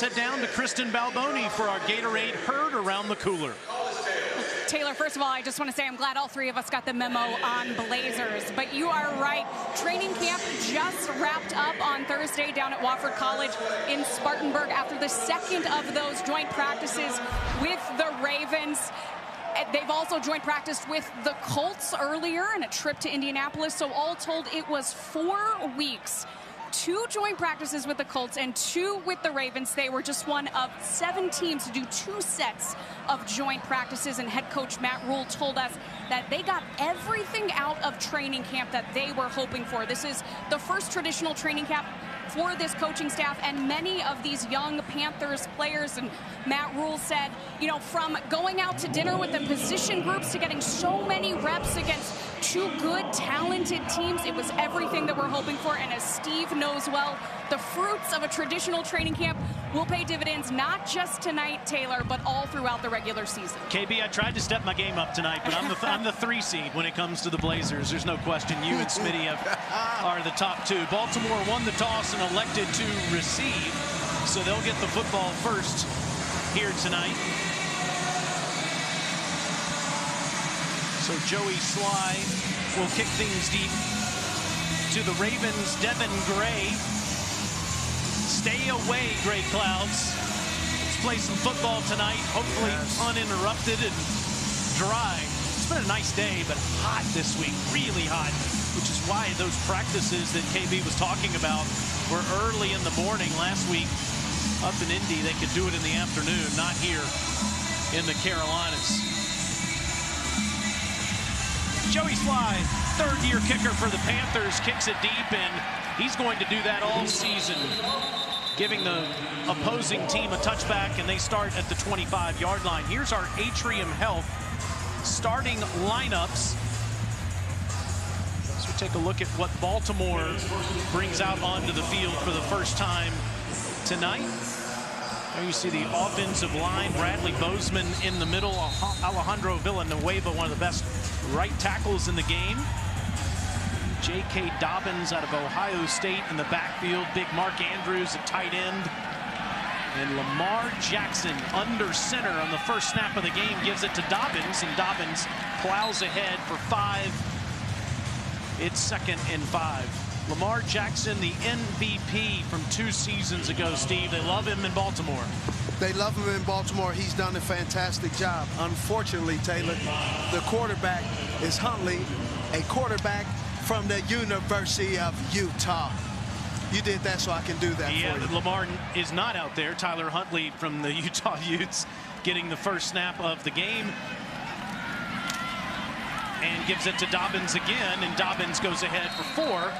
head down to Kristen Balboni for our Gatorade Herd Around the Cooler. Taylor, first of all, I just want to say I'm glad all three of us got the memo on Blazers. But you are right. Training camp just wrapped up on Thursday down at Wofford College in Spartanburg after the second of those joint practices with the Ravens. They've also joint practiced with the Colts earlier in a trip to Indianapolis. So all told, it was 4 weeks. 2 joint practices with the Colts and 2 with the Ravens. They were just one of 7 teams to do 2 sets of joint practices, and head coach Matt Rule told us that they got everything out of training camp that they were hoping for. This is the first traditional training camp for this coaching staff and many of these young Panthers players. And Matt Rule said, you know, from going out to dinner with the position groups to getting so many reps against 2 good, talented teams, it was everything that we're hoping for. And as Steve knows well, the fruits of a traditional training camp will pay dividends not just tonight, Taylor, but all throughout the regular season. KB, I tried to step my game up tonight, but I'm the 3 seed when it comes to the Blazers. There's no question. You and Smitty are the top 2. Baltimore won the toss and elected to receive, so they'll get the football first here tonight. So Joey Sly will kick things deep to the Ravens. Devin Gray. Stay away, gray clouds. Let's play some football tonight, hopefully uninterrupted and dry. It's been a nice day, but hot this week, really hot, which is why those practices that KB was talking about were early in the morning last week up in Indy. They could do it in the afternoon, not here in the Carolinas. Joey Sly, third-year kicker for the Panthers, kicks it deep, and he's going to do that all season, giving the opposing team a touchback, and they start at the 25-yard line. Here's our Atrium Health starting lineups. So take a look at what Baltimore brings out onto the field for the first time tonight. There you see the offensive line. Bradley Bozeman in the middle. Alejandro Villanueva, one of the best right tackles in the game. J.K. Dobbins out of Ohio State in the backfield. Big Mark Andrews at tight end. And Lamar Jackson under center on the first snap of the game gives it to Dobbins, and Dobbins plows ahead for 5. It's 2nd and 5. Lamar Jackson, the MVP from 2 seasons ago, Steve. They love him in Baltimore. They love him in Baltimore. He's done a fantastic job. Unfortunately, Taylor, the quarterback is Huntley, a quarterback from the University of Utah. You did that so I can do that for you. Lamar is not out there. Tyler Huntley from the Utah Utes getting the first snap of the game. And gives it to Dobbins again, and Dobbins goes ahead for 4.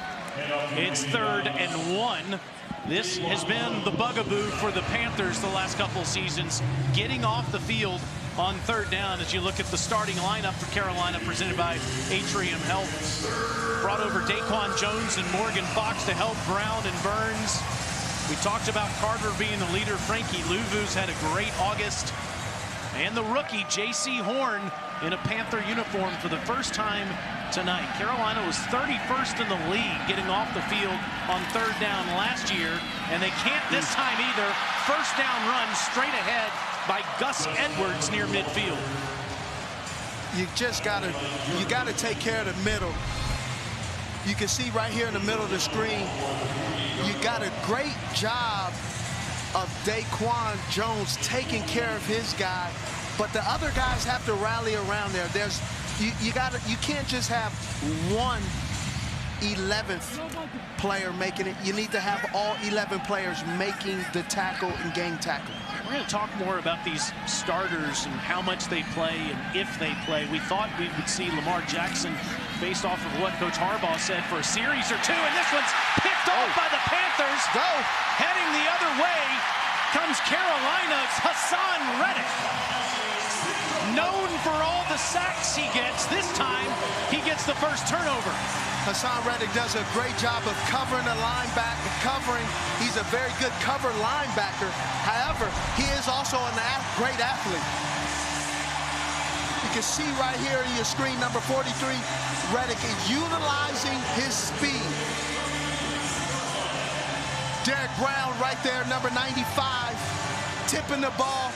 It's 3rd and 1. This has been the bugaboo for the Panthers the last couple seasons, getting off the field on 3rd down. As you look at the starting lineup for Carolina, presented by Atrium Health. Brought over Daquan Jones and Morgan Fox to help Brown and Burns. We talked about Carter being the leader. Frankie Louvu's had a great August. And the rookie, J.C. Horn, in a Panther uniform for the first time tonight. Carolina was 31st in the league getting off the field on 3rd down last year, and they can't this time either. First down run straight ahead by Gus Edwards near midfield. You just gotta take care of the middle. You can see right here in the middle of the screen, you got a great job of Daquan Jones taking care of his guy, but the other guys have to rally around there. You can't just have one 11th player making it. You need to have all 11 players making the tackle and game tackle. We're going to talk more about these starters and how much they play and if they play. We thought we would see Lamar Jackson based off of what Coach Harbaugh said for a series or 2, and this one's picked off by the Panthers. Heading the other way comes Carolina's Hassan Reddick. Known for all the sacks he gets, this time he gets the first turnover. Hassan Reddick does a great job of covering the linebacker, He's a very good cover linebacker. However, he is also a great athlete. You can see right here on your screen, number 43, Reddick is utilizing his speed. Derek Brown right there, number 95. tipping the ball,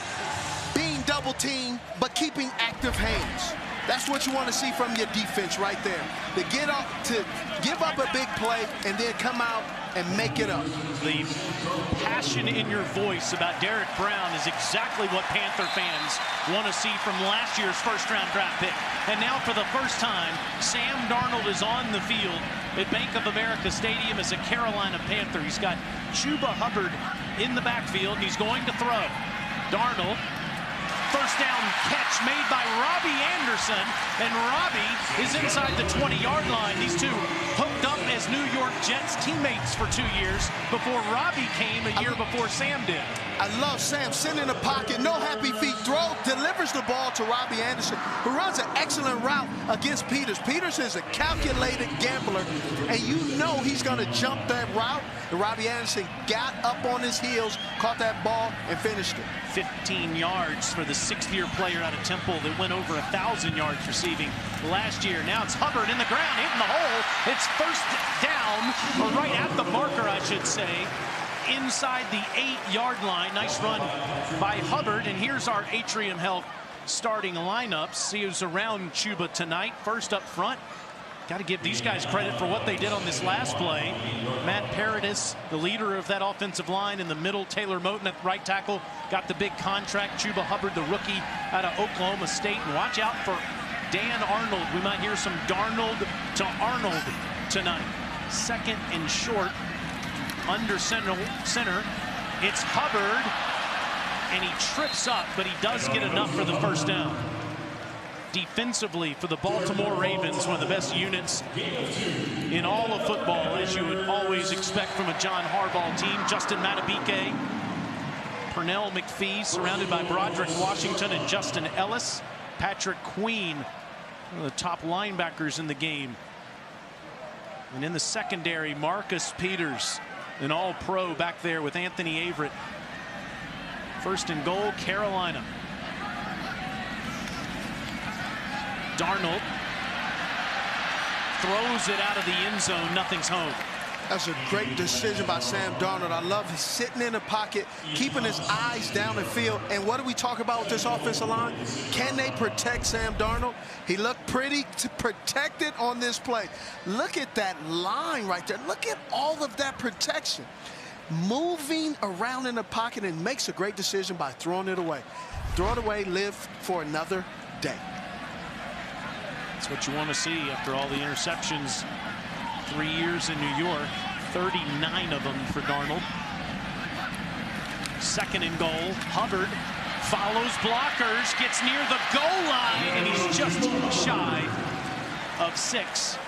being double teamed, but keeping active hands. That's what you want to see from your defense right there. To give up a big play and then come out and make it up. The passion in your voice about Derek Brown is exactly what Panther fans want to see from last year's first-round draft pick. And now for the first time, Sam Darnold is on the field at Bank of America Stadium as a Carolina Panther. He's got Chuba Hubbard in the backfield, and he's going to throw. Darnold. First down catch made by Robbie Anderson, and Robbie is inside the 20-yard line. These two hooked up as New York Jets teammates for 2 years before Robbie came a year before Sam did. I love Sam sitting in the pocket, no happy feet, delivers the ball to Robbie Anderson, who runs an excellent route against Peters. Peters is a calculated gambler, and you know he's going to jump that route. And Robbie Anderson got up on his heels, caught that ball, and finished it. 15 yards for the sixth-year player out of Temple that went over 1,000 yards receiving last year. Now it's Hubbard in the ground, hitting the hole. It's first down, or right at the marker, I should say, inside the 8-yard line. Nice run by Hubbard. And here's our Atrium Health starting lineup. See who's around Chuba tonight. First up front. Got to give these guys credit for what they did on this last play. Matt Paradis, the leader of that offensive line. In the middle, Taylor Moton at right tackle. Got the big contract. Chuba Hubbard, the rookie out of Oklahoma State. And watch out for Dan Arnold. We might hear some Darnold to Arnold tonight. Second and short, under center. It's Hubbard, and he trips up, but he does get enough for the first down. Defensively for the Baltimore Ravens, one of the best units in all of football, as you would always expect from a John Harbaugh team. Justin Matabike, Pernell McPhee, surrounded by Broderick Washington and Justin Ellis. Patrick Queen, one of the top linebackers in the game. And in the secondary, Marcus Peters, an all-pro back there with Anthony Averett. First and goal, Carolina. Darnold throws it out of the end zone. Nothing's home. That's a great decision by Sam Darnold. I love his sitting in the pocket, keeping his eyes down the field. And what do we talk about with this offensive line? Can they protect Sam Darnold? He looked pretty protected on this play. Look at that line right there. Look at all of that protection. Moving around in the pocket, and makes a great decision by throwing it away. Throw it away, live for another day. That's what you want to see after all the interceptions. 3 years in New York, 39 of them for Darnold. Second and goal. Hubbard follows blockers, gets near the goal line, and he's just shy of 6.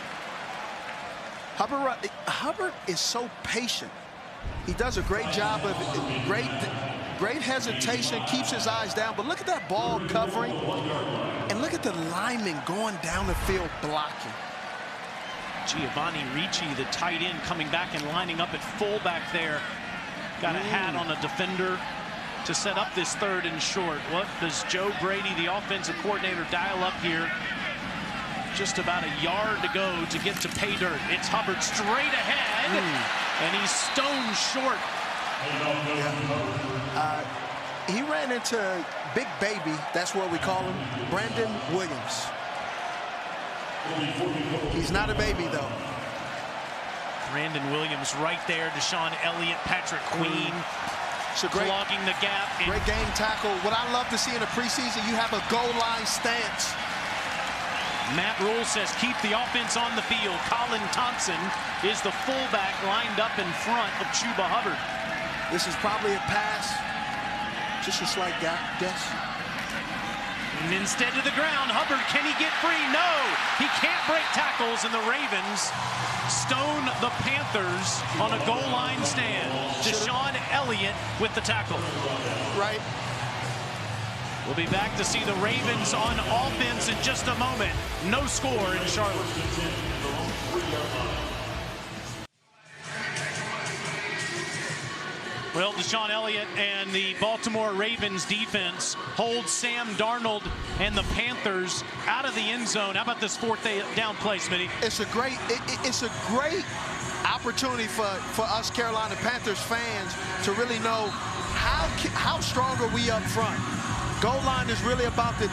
Hubbard is so patient. He does a great job of great hesitation, keeps his eyes down. But look at that ball covering, and look at the lineman going down the field blocking. Giovanni Ricci, the tight end, coming back and lining up at fullback there. Got a hat on a defender to set up this third and short. What does Joe Brady, the offensive coordinator, dial up here? Just about a yard to go to get to pay dirt. It's Hubbard straight ahead, and he's stone short. He ran into Big Baby, that's what we call him, Brandon Williams. He's not a baby, though. Brandon Williams right there. Deshaun Elliott, Patrick Queen, clogging the gap. Great game tackle. What I love to see in the preseason, you have a goal line stance. Matt Rule says keep the offense on the field. Colin Thompson is the fullback lined up in front of Chuba Hubbard. This is probably a pass. Just a slight guess. And instead to the ground, Hubbard, can he get free? No, he can't break tackles, and the Ravens stone the Panthers on a goal line stand. Deshaun Elliott with the tackle. Right. We'll be back to see the Ravens on offense in just a moment. No score in Charlotte. Well, Deshaun Elliott and the Baltimore Ravens defense hold Sam Darnold and the Panthers out of the end zone. How about this fourth down play, Smitty? It's a great opportunity for us Carolina Panthers fans to really know how strong are we up front. Goal line is really about the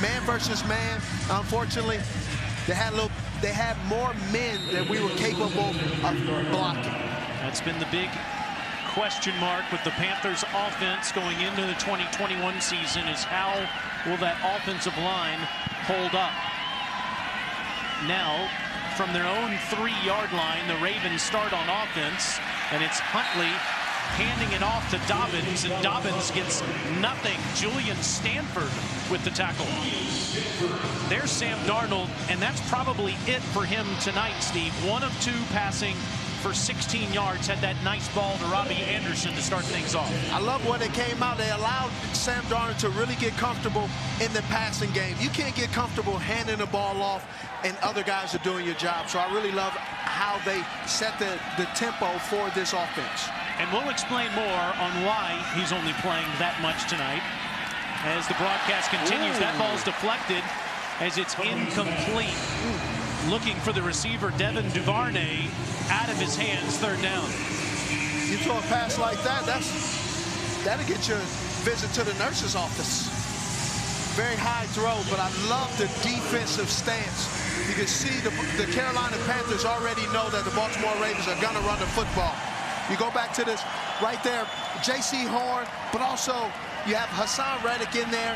man versus man. Unfortunately, they had more men than we were capable of blocking. That's been the big question mark with the Panthers offense going into the 2021 season, is how will that offensive line hold up. Now, from their own 3-yard line, the Ravens start on offense, and it's Huntley handing it off to Dobbins, and Dobbins gets nothing. Julian Stanford with the tackle. There's Sam Darnold, and that's probably it for him tonight, Steve. 1 of 2 passing for 16 yards. Had that nice ball to Robbie Anderson to start things off. I love when they came out. They allowed Sam Darnold to really get comfortable in the passing game. You can't get comfortable handing the ball off and other guys are doing your job. So I really love how they set the tempo for this offense. And we'll explain more on why he's only playing that much tonight as the broadcast continues. That ball's deflected as it's incomplete. Looking for the receiver, Devin Duvernay, out of his hands, 3rd down. You throw a pass like that, that'll get you a visit to the nurse's office. Very high throw, but I love the defensive stance. You can see the Carolina Panthers already know that the Baltimore Ravens are going to run the football. You go back to this right there, J.C. Horn, but also you have Hassan Reddick in there.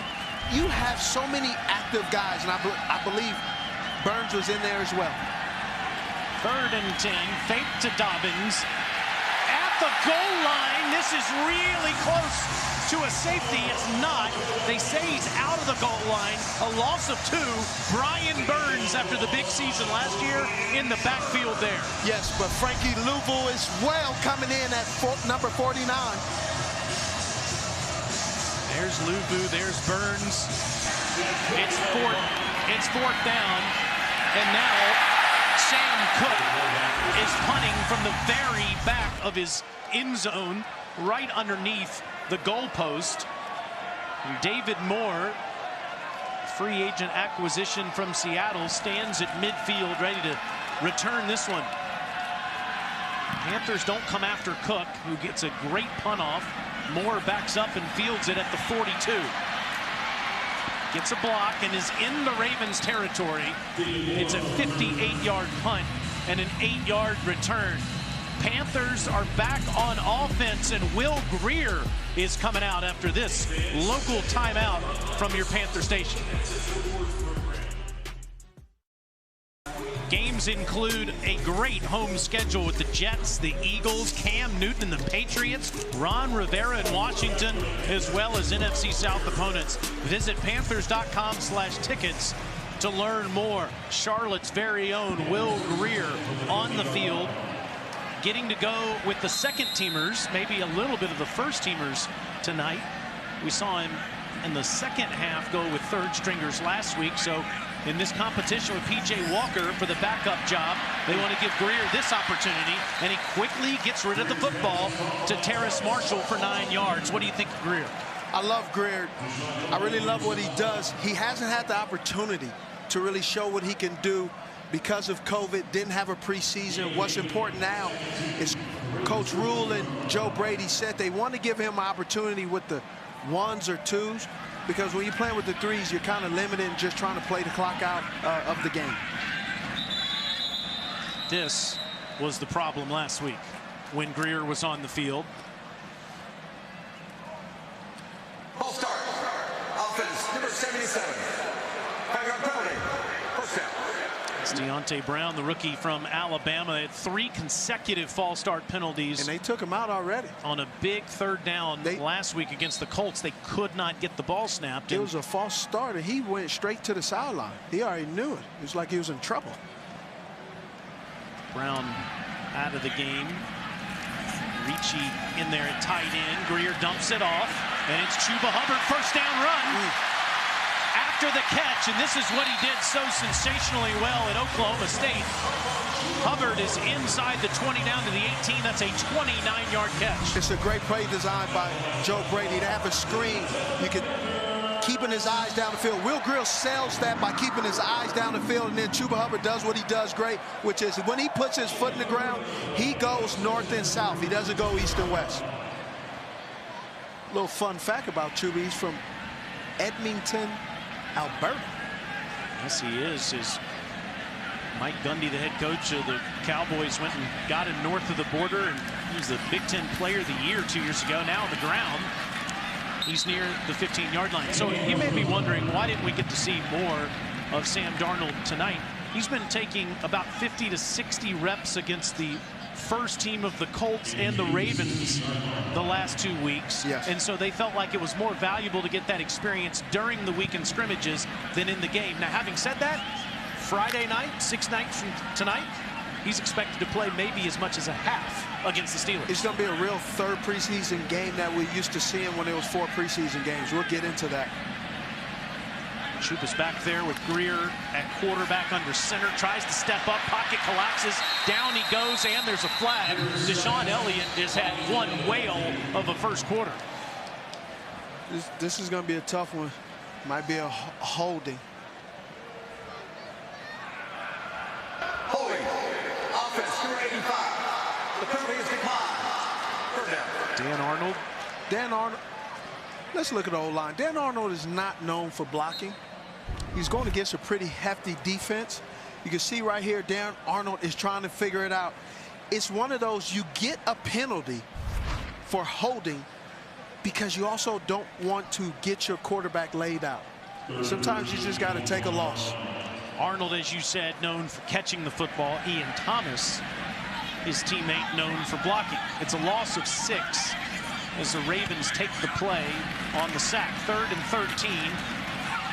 You have so many active guys, and I believe Burns was in there as well. 3rd and 10, fake to Dobbins. At the goal line, this is really close to a safety. It's not. They say he's out of the goal line. A loss of 2. Brian Burns, after the big season last year, in the backfield there. Yes, but Frankie Louisville is well coming in at number 49. There's Luvu, there's Burns. It's 4th down, and now Sam Cook is punting from the very back of his end zone, right underneath the goalpost. And David Moore, free agent acquisition from Seattle, stands at midfield ready to return this one. Panthers don't come after Cook, who gets a great punt off. Moore backs up and fields it at the 42. Gets a block and is in the Ravens territory. It's a 58-yard punt and an 8-yard return. Panthers are back on offense, and Will Greer is coming out after this local timeout from your Panther station. Games include a great home schedule with the Jets, the Eagles, Cam Newton and the Patriots, Ron Rivera in Washington, as well as NFC South opponents. Visit Panthers.com/tickets to learn more. Charlotte's very own Will Greer on the field, getting to go with the second-teamers, maybe a little bit of the first-teamers tonight. We saw him in the second half go with third-stringers last week, so in this competition with P.J. Walker for the backup job, they want to give Greer this opportunity, and he quickly gets rid of the football to Terrace Marshall for 9 yards. What do you think of Greer? I love Greer. I really love what he does. He hasn't had the opportunity to really show what he can do because of COVID, didn't have a preseason. What's important now is Coach Rule and Joe Brady said they want to give him an opportunity with the 1s or 2s, because when you're playing with the 3s, you're kind of limited and just trying to play the clock out of the game. This was the problem last week when Greer was on the field. Ball start. Offense, number 77. Penalty. First down. It's Deontay Brown, the rookie from Alabama. They had 3 consecutive false start penalties. And they took him out already. On a big 3rd down last week against the Colts. They could not get the ball snapped. It was a false start, and he went straight to the sideline. He already knew it. It was like he was in trouble. Brown out of the game. Ricci in there at tight end. Greer dumps it off, and it's Chuba Hubbard, first down run. After the catch, and this is what he did so sensationally well at Oklahoma State. Hubbard is inside the 20 down to the 18. That's a 29-yard catch. It's a great play designed by Joe Brady to have a screen. You could keeping his eyes down the field. Will Grill sells that by keeping his eyes down the field, and then Chuba Hubbard does what he does great, which is when he puts his foot in the ground, he goes north and south. He doesn't go east and west. Little fun fact about Chuba, he's from Edmonton, Alberta. Yes, he is. Mike Gundy, the head coach of the Cowboys, went and got him north of the border, and he was the Big Ten Player of the Year 2 years ago. Now on the ground, he's near the 15-yard line. So you may be wondering, why didn't we get to see more of Sam Darnold tonight? He's been taking about 50 to 60 reps against the first team of the Colts and the Ravens the last 2 weeks. Yes. And so they felt like it was more valuable to get that experience during the weekend scrimmages than in the game. Now, having said that, Friday night, 6 nights from tonight, he's expected to play maybe as much as a half against the Steelers. It's going to be a real third preseason game that we used to see him when there was 4 preseason games. We'll get into that. Chuba's back there with Greer at quarterback under center, tries to step up, pocket collapses, down he goes, and there's a flag. Deshaun Elliott has had one whale of a first quarter. This is going to be a tough one. Might be a holding. Holding. Offense, number 85. The penalty is declined. Third down. Dan Arnold. Let's look at the O-line. Dan Arnold is not known for blocking. He's going against a pretty hefty defense. You can see right here, Dan Arnold is trying to figure it out. It's one of those, you get a penalty for holding because you also don't want to get your quarterback laid out. Sometimes you just got to take a loss. Arnold, as you said, known for catching the football. Ian Thomas, his teammate, known for blocking. It's a loss of 6 as the Ravens take the play on the sack. 3rd and 13.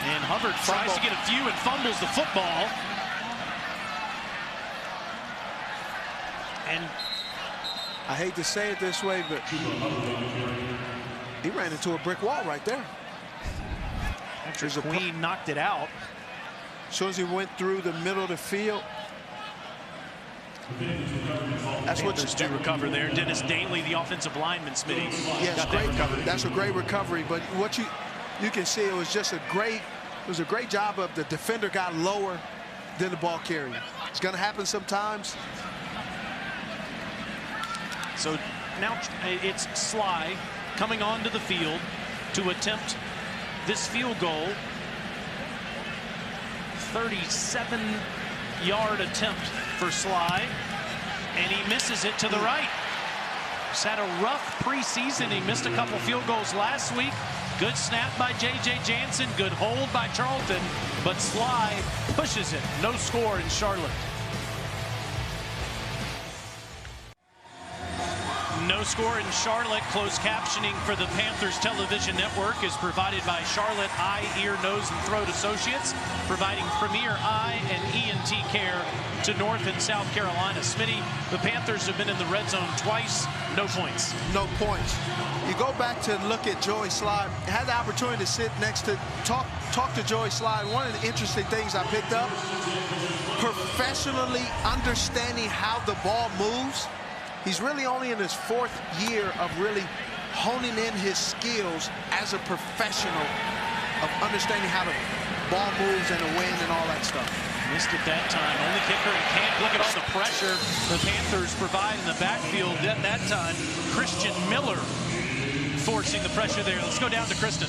And Hubbard tries to get a few and fumbles the football. And I hate to say it this way, but he ran into a brick wall right there. Patrick Queen knocked it out. As soon as he went through the middle of the field. That's what Panthers do recover there. Dennis Daly, the offensive lineman, Smitty. Yes, great recovery. That's a great recovery. But what you can see, it was just a great job of the defender got lower than the ball carrier. It's going to happen sometimes. So now it's Sly coming onto the field to attempt this field goal. 37-yard attempt for Sly, and he misses it to the right. He's had a rough preseason. He missed a couple field goals last week. Good snap by J.J. Jansen, good hold by Charlton, but Sly pushes it. No score in Charlotte. No score in Charlotte. Closed captioning for the Panthers television network is provided by Charlotte Eye, Ear, Nose, and Throat Associates, providing premier eye and ENT care to North and South Carolina. Smitty, the Panthers have been in the red zone twice, no points. No points. You go back to look at Joey Slye. I had the opportunity to sit next to, talk to Joey Slye. One of the interesting things I picked up, professionally understanding how the ball moves. He's really only in his 4th year of really honing in his skills as a professional of understanding how the ball moves and the wind and all that stuff. Missed it that time. Only kicker in camp. Look at all the pressure the Panthers provide in the backfield at that time. Christian Miller forcing the pressure there. Let's go down to Kristen.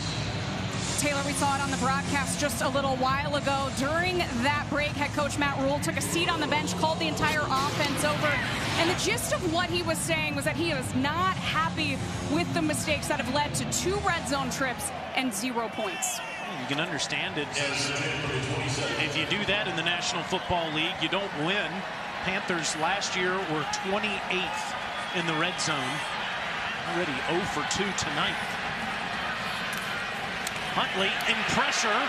Taylor, we saw it on the broadcast just a little while ago. During that break, head coach Matt Rule took a seat on the bench, called the entire offense over. And the gist of what he was saying was that he was not happy with the mistakes that have led to 2 red zone trips and 0 points. You can understand it, as if you do that in the National Football League, you don't win. Panthers last year were 28th in the red zone. Already 0 for 2 tonight. Huntley in pressure,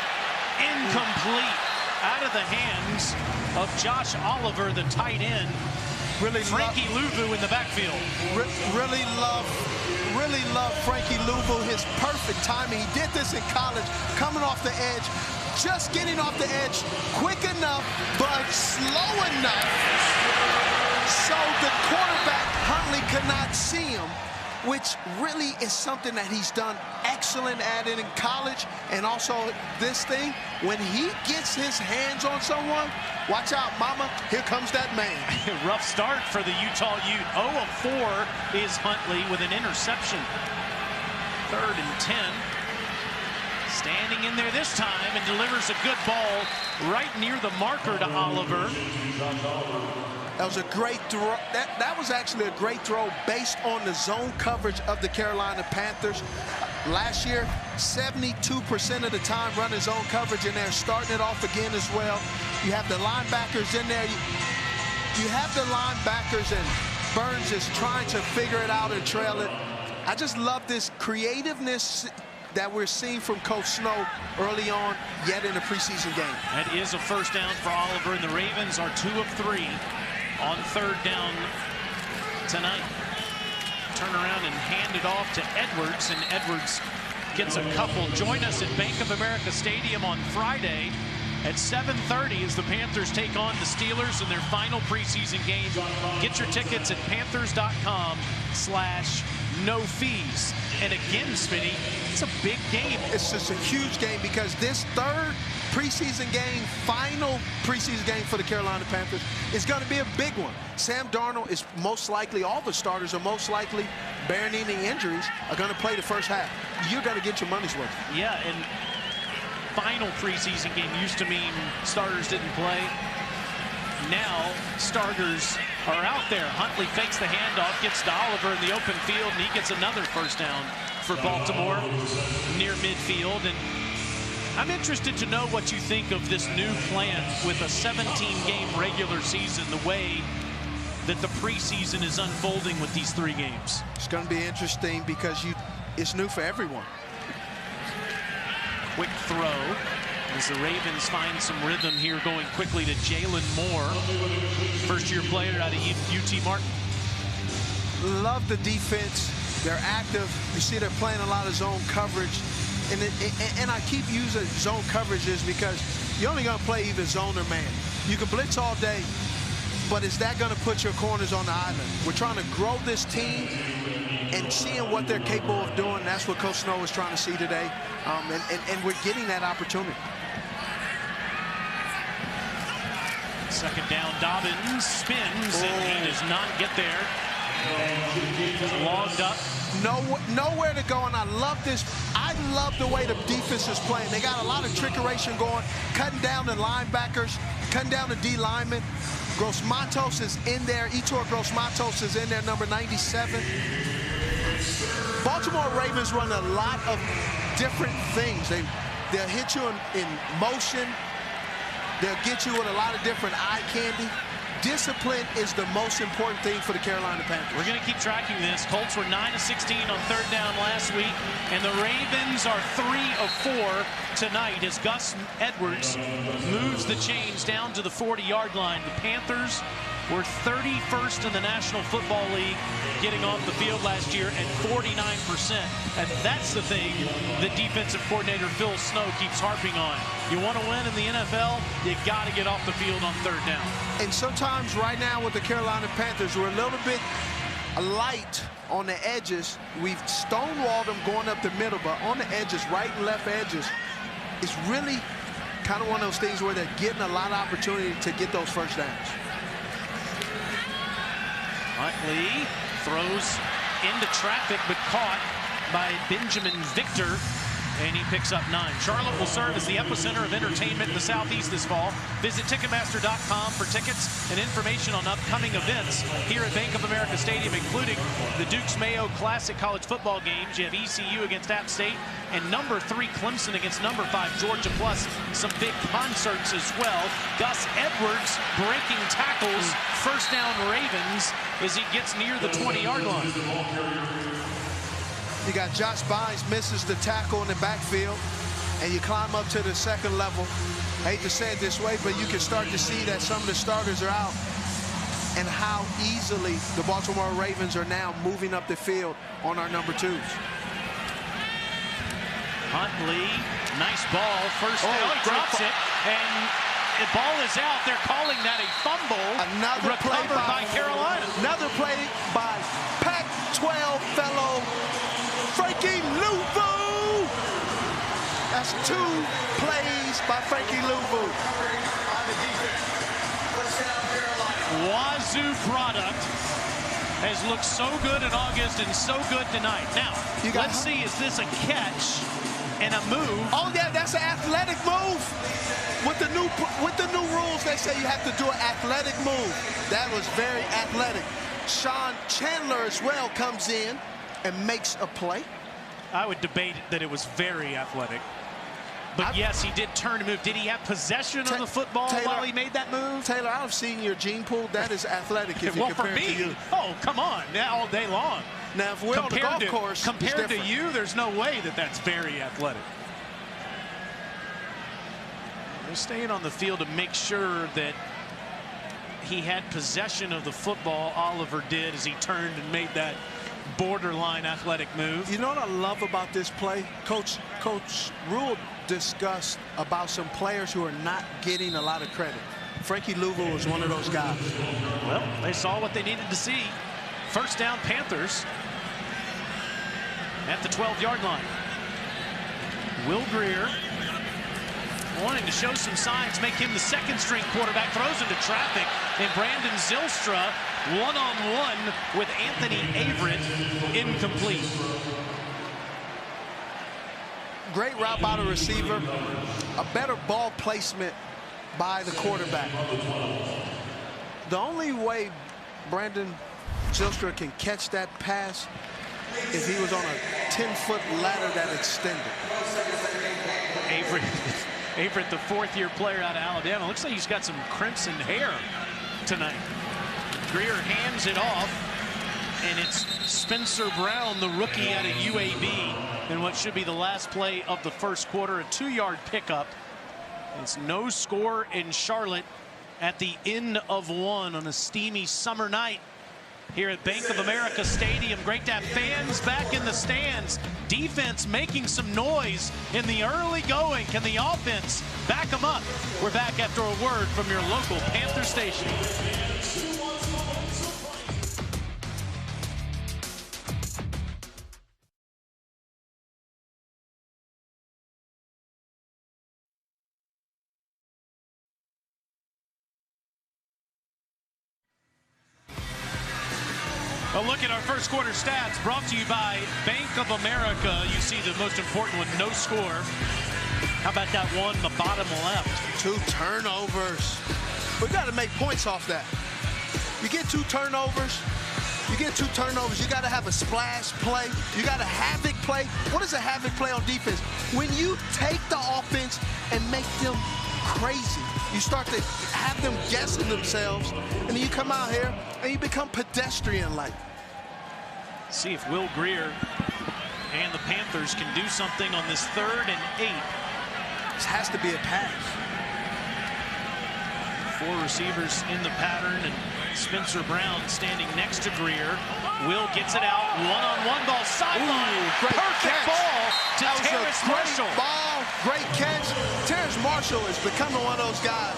incomplete, out of the hands of Josh Oliver, the tight end. Frankie Luvu in the backfield. Really love Frankie Luvu, his perfect timing. He did this in college, coming off the edge, just getting off the edge quick enough, but slow enough so the quarterback, Huntley, could not see him, which really is something that he's done excellent at it in college, and also this thing, when he gets his hands on someone, watch out, mama, here comes that man. Rough start for the Utah Ute. 0 of 4 is Huntley with an interception. 3rd and 10. Standing in there this time and delivers a good ball right near the marker to Oliver. That was a great throw. That was actually a great throw based on the zone coverage of the Carolina Panthers. Last year, 72% of the time running zone coverage, and they're starting it off again as well. You have the linebackers in there. You have the linebackers, and Burns is trying to figure it out and trail it. I just love this creativeness that we're seeing from Coach Snow early on, yet in a preseason game. That is a first down for Oliver, and the Ravens are 2 of 3 on 3rd down tonight. Turn around and hand it off to Edwards, and Edwards gets a couple. Join us at Bank of America Stadium on Friday at 7:30 as the Panthers take on the Steelers in their final preseason game. Get your tickets at panthers.com/no-fees. And again, Smitty, it's a big game. It's just a huge game because this 3rd preseason game, final preseason game for the Carolina Panthers, is going to be a big one. Sam Darnold is most likely, all the starters are most likely, bearing any injuries, are going to play the first half. You're going to get your money's worth. Yeah, and final preseason game used to mean starters didn't play. Now starters are out there. Huntley fakes the handoff, gets to Oliver in the open field, and he gets another first down for Baltimore near midfield. And I'm interested to know what you think of this new plan with a 17-game regular season, the way that the preseason is unfolding with these 3 games. It's going to be interesting because it's new for everyone. Quick throw as the Ravens find some rhythm here, going quickly to Jalen Moore, first-year player out of UT Martin. Love the defense. They're active. You see they're playing a lot of zone coverage. And I keep using zone coverages because you're only going to play either zone or man. You can blitz all day, but is that going to put your corners on the island? We're trying to grow this team and seeing what they're capable of doing. That's what Coach Snow is trying to see today, and we're getting that opportunity. 2nd down, Dobbins spins, and he does not get there. Logged up. Nowhere to go, and I love this. I love the way the defense is playing. They got a lot of trickeration going, cutting down the linebackers, cutting down the D linemen. Gross-Matos is in there. Etor Gross-Matos is in there, number 97. Baltimore Ravens run a lot of different things. They'll hit you in motion. They'll get you with a lot of different eye candy. Discipline is the most important thing for the Carolina Panthers. We're going to keep tracking this. Colts were 9 of 16 on 3rd down last week, and the Ravens are 3 of 4 tonight as Gus Edwards moves the chains down to the 40-yard line. The Panthers were 31st in the National Football League getting off the field last year at 49%. And that's the thing that defensive coordinator Phil Snow keeps harping on. You want to win in the NFL, you got to get off the field on 3rd down. And sometimes right now with the Carolina Panthers, we're a little bit light on the edges. We've stonewalled them going up the middle, but on the edges, right and left edges, it's really kind of one of those things where they're getting a lot of opportunity to get those first downs. Huntley throws into traffic, but caught by Benjamin Victor, and he picks up 9. Charlotte will serve as the epicenter of entertainment in the Southeast this fall. Visit Ticketmaster.com for tickets and information on upcoming events here at Bank of America Stadium, including the Dukes Mayo Classic college football games. You have ECU against App State and number 3 Clemson against number 5 Georgia, plus some big concerts as well. Gus Edwards breaking tackles, first down Ravens as he gets near the 20-yard line. You got Josh Bynes misses the tackle in the backfield, and you climb up to the 2nd level. I hate to say it this way, but you can start to see that some of the starters are out and how easily the Baltimore Ravens are now moving up the field on our number 2s. Huntley, nice ball, first down, he drops it, and the ball is out. They're calling that a fumble. Another play by Carolina. Another play by Pac-12 fellow Frankie Louvu. Just 2 plays by Frankie Louvu. Wazoo product has looked so good in August and so good tonight. Now, let's see, is this a catch and a move? Oh, yeah, that's an athletic move. With the new rules, they say you have to do an athletic move. That was very athletic. Sean Chandler as well comes in and makes a play. I would debate that it was very athletic. But yes, he did turn and move. Did he have possession of the football while he made that move? Taylor, I've seen your gene pool. That is athletic if you compare it to you. Oh, come on, all day long. Now, if we're on the golf course, compared to you, there's no way that that's very athletic. They're staying on the field to make sure that he had possession of the football. Oliver did as he turned and made that borderline athletic move. You know what I love about this play? Coach Rule discussed about some players who are not getting a lot of credit. Frankie Louvu was one of those guys. Well, they saw what they needed to see. First down, Panthers at the 12-yard line. Will Grier wanting to show some signs, make him the second-string quarterback, throws into traffic, and Brandon Zylstra one-on-one with Anthony Averett, incomplete. Great route by the receiver, a better ball placement by the quarterback. The only way Brandon Zylstra can catch that pass is he was on a 10-foot ladder that extended. Averett, the fourth-year player out of Alabama. Looks like he's got some crimson hair tonight. Grier hands it off, and it's Spencer Brown, the rookie out of UAB, in what should be the last play of the first quarter, a 2-yard pickup. It's no score in Charlotte at the end of one on a steamy summer night here at Bank of America Stadium. Great to have fans back in the stands. Defense making some noise in the early going. Can the offense back them up? We're back after a word from your local Panther station. A look at our first quarter stats brought to you by Bank of America. You see the most important one, no score. How about that one, the bottom left? 2 turnovers. We got to make points off that. You get 2 turnovers. You got to have a splash play. You got a havoc play. What is a havoc play on defense? When you take the offense and make them crazy. You start to have them guessing themselves, and then you come out here and you become pedestrian-like. See if Will Grier and the Panthers can do something on this 3rd and 8. This has to be a pass. 4 receivers in the pattern, and Spencer Brown standing next to Grier. Will gets it out, one-on-one ball, sideline. Perfect ball to Terrace Marshall. Great catch. Terrace Marshall is becoming one of those guys.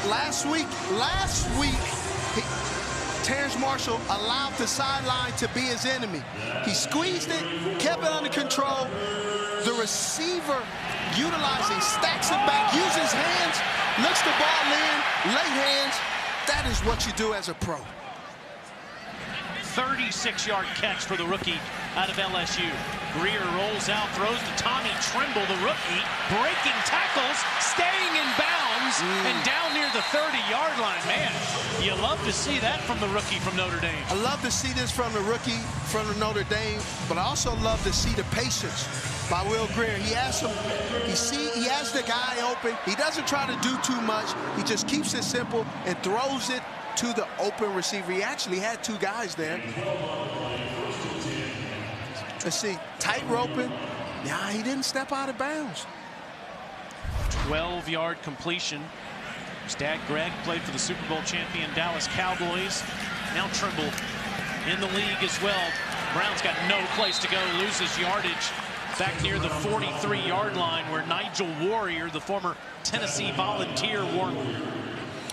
Last week, Terrace Marshall allowed the sideline to be his enemy. He squeezed it, kept it under control. The receiver utilizing, stacks it back, uses hands, looks the ball in, lay hands. That is what you do as a pro. 36-yard catch for the rookie out of LSU. Grier rolls out, throws to Tommy Tremble, the rookie, breaking tackles, staying in bounds, and down near the 30-yard line. Man, you love to see that from the rookie from Notre Dame. I love to see this from the rookie from Notre Dame, but I also love to see the patience by Will Grier. He has the guy open. He doesn't try to do too much. He just keeps it simple and throws it to the open receiver. He actually had 2 guys there. Let's see, tight roping. Yeah, he didn't step out of bounds. 12-yard completion. His dad, Greg, played for the Super Bowl champion Dallas Cowboys. Now Trimble in the league as well. Brown's got no place to go, loses yardage back near the 43-yard line where Nigel Warrior, the former Tennessee Volunteer,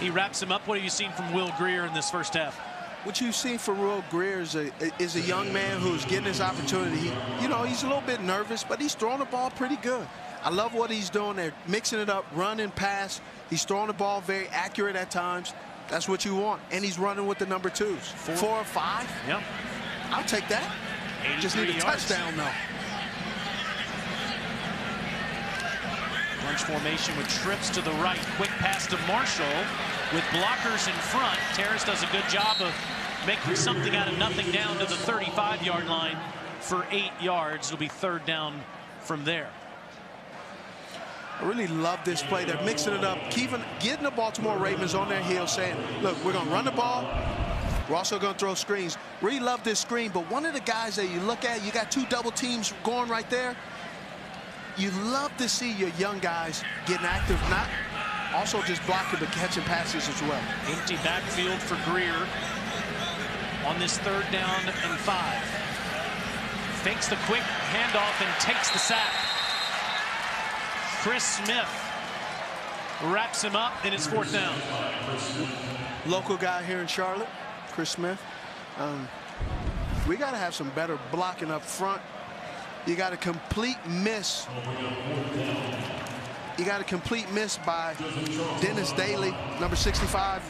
he wraps him up. What have you seen from Will Grier in this first half? What you've seen from Will Greer is a young man who's getting his opportunity. You know, he's a little bit nervous, but he's throwing the ball pretty good. I love what he's doing there, mixing it up, run and pass. He's throwing the ball very accurate at times. That's what you want. And he's running with the number 2s. 4 or 5? Yep. I'll take that. Just need a touchdown, though. Bunch formation with trips to the right. Quick pass to Marshall with blockers in front. Terrace does a good job of making something out of nothing down to the 35-yard line for 8 yards. It'll be 3rd down from there. I really love this play. They're mixing it up, getting the Baltimore Ravens on their heels, saying, look, we're going to run the ball. We're also going to throw screens. Really love this screen, but one of the guys that you look at, you got 2 double teams going right there. You love to see your young guys getting active, not also just blocking, but catching passes as well. Empty backfield for Greer on this 3rd down and 5. Fakes the quick handoff and takes the sack. Chris Smith wraps him up, and it's 4th down. Local guy here in Charlotte, Chris Smith. We got to have some better blocking up front. You got a complete miss. You got a complete miss by Dennis Daly, number 65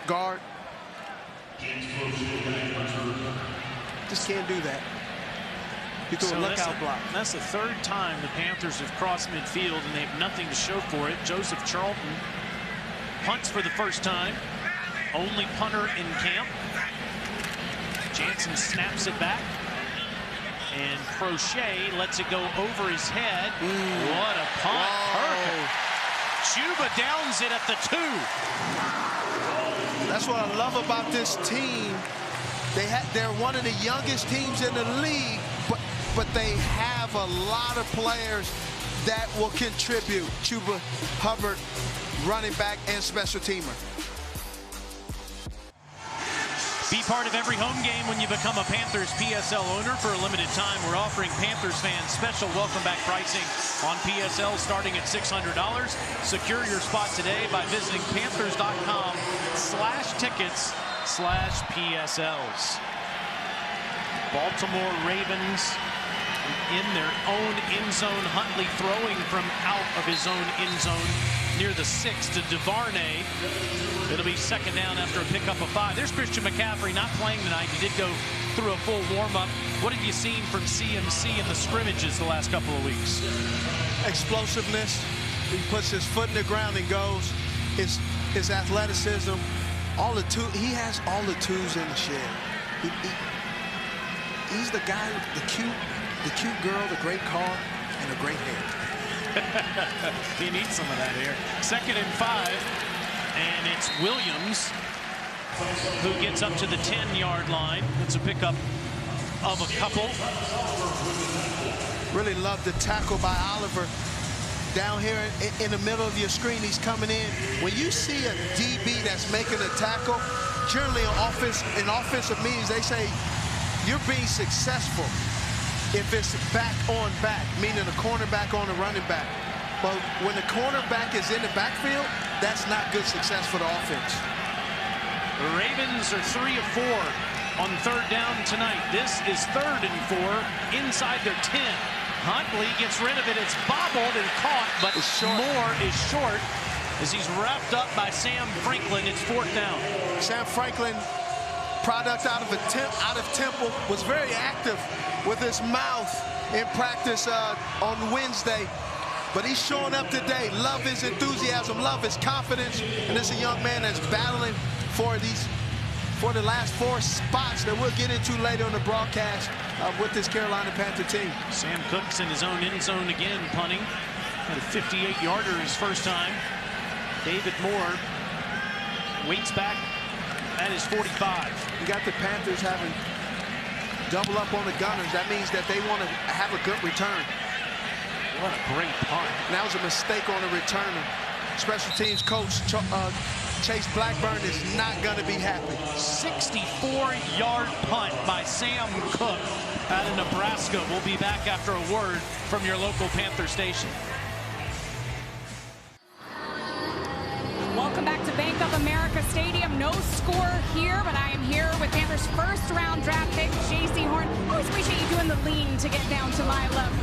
guard. Just can't do that. You threw a lookout block. That's the 3rd time the Panthers have crossed midfield, and they have nothing to show for it. Joseph Charlton punts for the first time. Only punter in camp. Jansen snaps it back. And Crochet lets it go over his head. What a punt. Perfect. Chuba downs it at the 2. That's what I love about this team. They're one of the youngest teams in the league, but they have a lot of players that will contribute. Chuba Hubbard, running back and special teamer. Be part of every home game when you become a Panthers PSL owner. For a limited time, we're offering Panthers fans special welcome back pricing on PSL starting at $600. Secure your spot today by visiting panthers.com/tickets/PSLs. Baltimore Ravens in their own end zone. Huntley throwing from out of his own end zone near the 6 to DeVarnay. It'll be 2nd down after a pickup of 5. There's Christian McCaffrey not playing tonight. He did go through a full warm-up. What have you seen from CMC in the scrimmages the last couple of weeks? Explosiveness. He puts his foot in the ground and goes. His athleticism. He has all the tools in the shed. He's the guy, the cute girl, the great car, and the great hair. He needs some of that here. 2nd and 5, and it's Williams who gets up to the 10-yard line. It's a pickup of a couple. Really love the tackle by Oliver. Down here in the middle of your screen, he's coming in. When you see a DB that's making a tackle, generally in offensive meetings, they say you're being successful if it's back on back, meaning the cornerback on the running back. But when the cornerback is in the backfield, that's not good success for the offense. The Ravens are 3 of 4 on 3rd down tonight. This is 3rd and 4 inside their 10. Huntley gets rid of it. It's bobbled and caught, but Moore is short as he's wrapped up by Sam Franklin. It's 4th down. Sam Franklin, product out of Temple, was very active with his mouth in practice on Wednesday. But he's showing up today. Love his enthusiasm, love his confidence. And this is a young man that's battling for the last 4 spots that we'll get into later on the broadcast with this Carolina Panther team. Sam Cook's in his own end zone again, punting. Had a 58-yarder his first time. David Moore waits back at his 45. You got the Panthers having double up on the Gunners. That means that they want to have a good return. What a great punt. And that was a mistake on the returner. Special teams coach Chase Blackburn is not going to be happy. 64-yard punt by Sam Cook out of Nebraska. We'll be back after a word from your local Panther station. Welcome back to Bank of America Stadium. No score here, but I am here with Panthers' first-round draft pick, J.C. Horn. Always appreciate you doing the lean to get down to my level.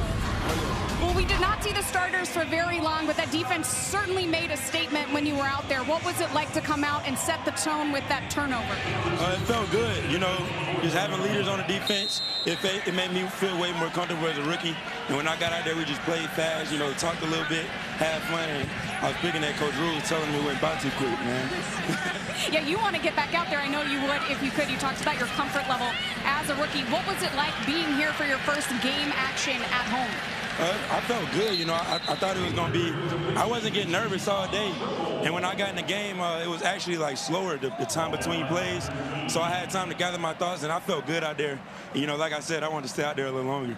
Well, we did not see the starters for very long, but that defense certainly made a statement when you were out there. What was it like to come out and set the tone with that turnover? It felt good, you know, just having leaders on the defense. It made me feel way more comfortable as a rookie. And when I got out there, we just played fast, you know, talked a little bit, had fun, and I was picking that Coach Rule telling me we went by too quick, man. Yeah, you want to get back out there. I know you would if you could. You talked about your comfort level as a rookie. What was it like being here for your first game action at home? I felt good, you know. I thought it was going to be, I wasn't getting nervous all day. And when I got in the game, it was actually like slower, the time between plays. So I had time to gather my thoughts, and I felt good out there. You know, like I said, I wanted to stay out there a little longer.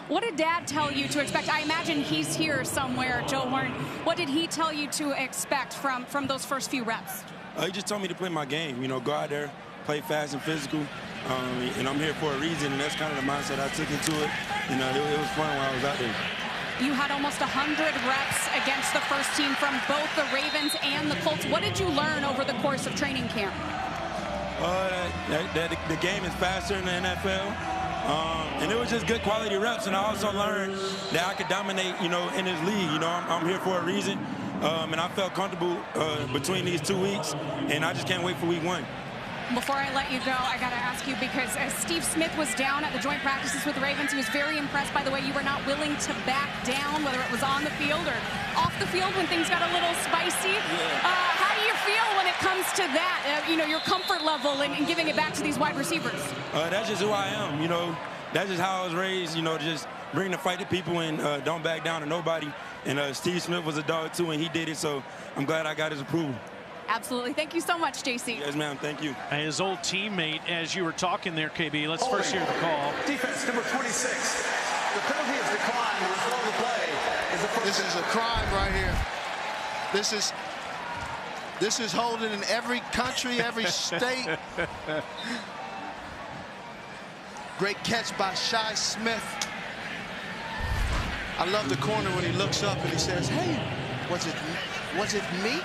What did Dad tell you to expect? I imagine he's here somewhere, Joe Horn. What did he tell you to expect from those first few reps? He just told me to play my game, you know, go out there, play fast and physical. And I'm here for a reason, and that's kind of the mindset I took into it. You know, it was fun while I was out there. You had almost 100 reps against the first team from both the Ravens and the Colts. What did you learn over the course of training camp? The game is faster in the NFL. And it was just good quality reps, and I also learned that I could dominate, you know, in this league. You know, I'm here for a reason, and I felt comfortable between these 2 weeks, and I just can't wait for week 1. Before I let you go, I got to ask you, because as Steve Smith was down at the joint practices with the Ravens, he was very impressed by the way you were not willing to back down, whether it was on the field or off the field when things got a little spicy. Yeah. How do you feel when it comes to that, you know, your comfort level and giving it back to these wide receivers? That's just who I am, you know. That's just how I was raised, you know, just bring the fight to people and don't back down to nobody. And Steve Smith was a dog, too, and he did it, so I'm glad I got his approval. Absolutely. Thank you so much, JC. Yes, ma'am. Thank you. His old teammate, as you were talking there, KB. Let's first hear the call. Defense number 26. The penalty is declined. The result of the play is the first. This is a crime right here. This is holding in every country, every state. Great catch by Shi Smith. I love the corner when he looks up and he says, "Hey, was it me?"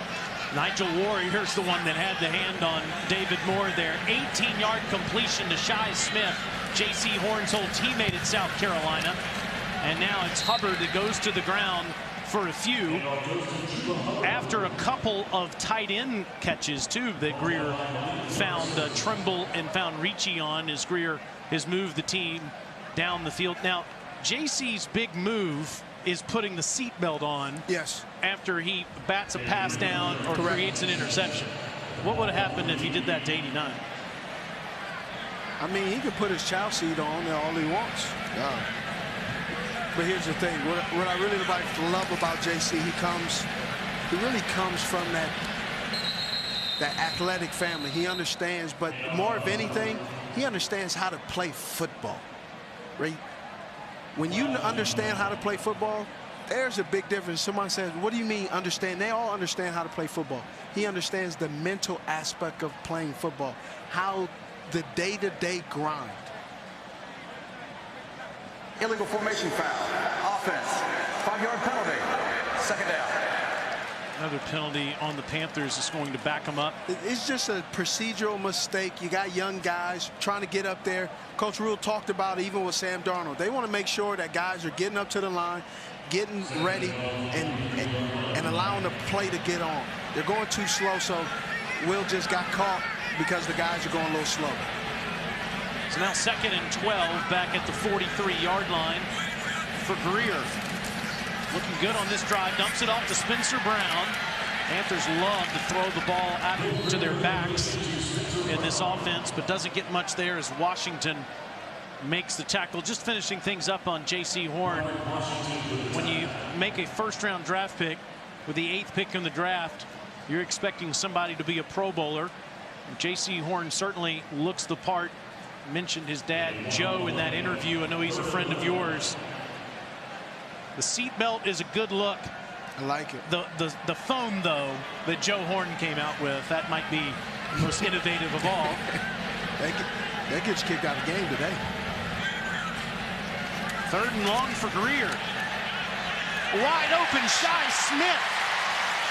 Nigel Warrior's the one that had the hand on David Moore there. 18-yard completion to Shi Smith, J.C. Horn's old teammate at South Carolina. And now it's Hubbard that goes to the ground for a few. After a couple of tight end catches, too, that Greer found Trimble and found Ricci on as Greer has moved the team down the field. Now, J.C.'s big move is putting the seatbelt on. Yes. After he bats a pass down or Correct. creates an interception. What would have happened if he did that to 89? I mean, he can put his chow seat on there all he wants. Yeah. But here's the thing. What I really love about JC, he really comes from that athletic family. He understands, but more of anything, he understands how to play football. Right? When you understand how to play football, there's a big difference. Someone says, what do you mean understand? They all understand how to play football. He understands the mental aspect of playing football, how the day-to-day grind. Illegal formation foul. Offense. 5-yard penalty. Second down. Another penalty on the Panthers is going to back them up. It's just a procedural mistake. You got young guys trying to get up there. Coach Rule talked about it even with Sam Darnold. They want to make sure that guys are getting up to the line, getting ready, and allowing the play to get on. They're going too slow, so Will just got caught because the guys are going a little slow. So now 2nd and 12 back at the 43-yard line for Greer. Looking good on this drive. Dumps it off to Spencer Brown. Panthers love to throw the ball out to their backs in this offense, but doesn't get much there as Washington makes the tackle. Just finishing things up on J.C. Horn. When you make a first-round draft pick with the 8th pick in the draft, you're expecting somebody to be a Pro Bowler. J.C. Horn certainly looks the part. Mentioned his dad, Joe, in that interview. I know he's a friend of yours. The seatbelt is a good look. I like it. The foam, though, that Joe Horn came out with, that might be the most innovative of all. That gets kicked out of the game today. 3rd and long for Greer. Wide open, Shi Smith.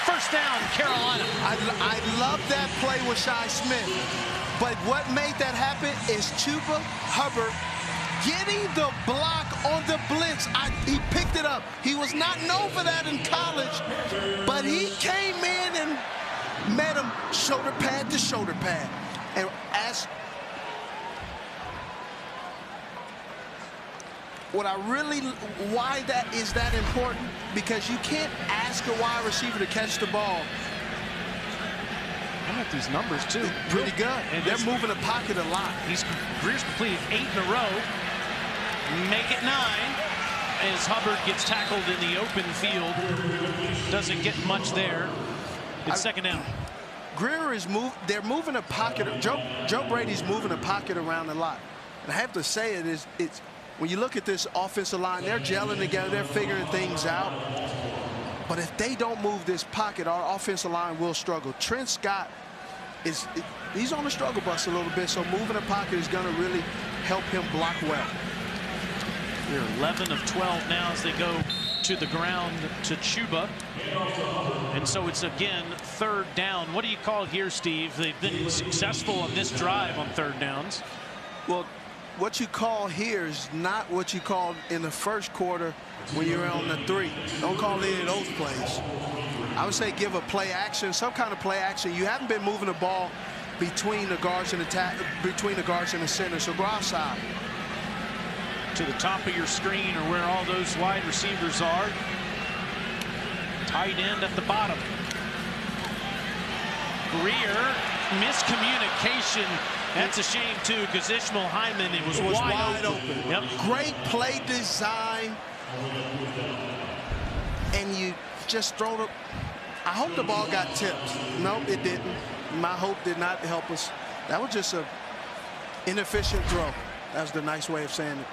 First down, Carolina. I love that play with Shi Smith. But what made that happen is Chuba Hubbard getting the block on the blitz. He picked it up. He was not known for that in college, but he came in and met him shoulder pad to shoulder pad. And why that is that important? Because you can't ask a wide receiver to catch the ball. I got these numbers too. Pretty good. And they're moving the pocket a lot. He's career's completed 8 in a row. Make it 9 as Hubbard gets tackled in the open field. Doesn't get much there. It's second down. Greer is they're moving the pocket. Joe Brady's moving the pocket around a lot. And I have to say it's when you look at this offensive line, they're gelling together, they're figuring things out. But if they don't move this pocket, our offensive line will struggle. Trent Scott he's on the struggle bus a little bit, so moving the pocket is going to really help him block well. They're 11 of 12 now as they go to the ground to Chuba. And so it's again third down. What do you call here, Steve? They've been successful on this drive on third downs. Well, what you call here is not what you called in the first quarter when you're on the 3. Don't call any of those plays. I would say give a play action, some kind of play action. You haven't been moving the ball between the guards and the center, so go outside. To the top of your screen or where all those wide receivers are. Tight end at the bottom. Greer, miscommunication. That's a shame too, because Ishmael Hyman, it was wide open. Yep. Great play design. And you just throw the... I hope the ball got tipped. No, it didn't. My hope did not help us. That was just an inefficient throw. That's the nice way of saying it.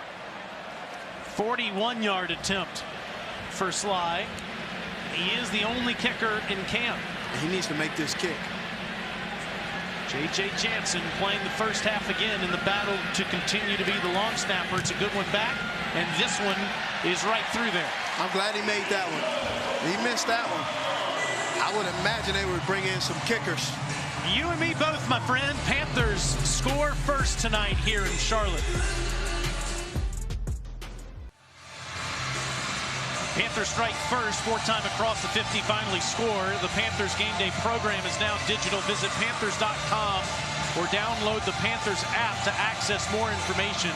41-yard attempt for Sly. He is the only kicker in camp. He needs to make this kick. J.J. Jansen playing the first half again in the battle to continue to be the long snapper. It's a good one back, and this one is right through there. I'm glad he made that one. He missed that one. I would imagine they would bring in some kickers. You and me both, my friend. Panthers score first tonight here in Charlotte. Panthers strike first, 4-time across the 50, finally score. The Panthers game day program is now digital. Visit Panthers.com or download the Panthers app to access more information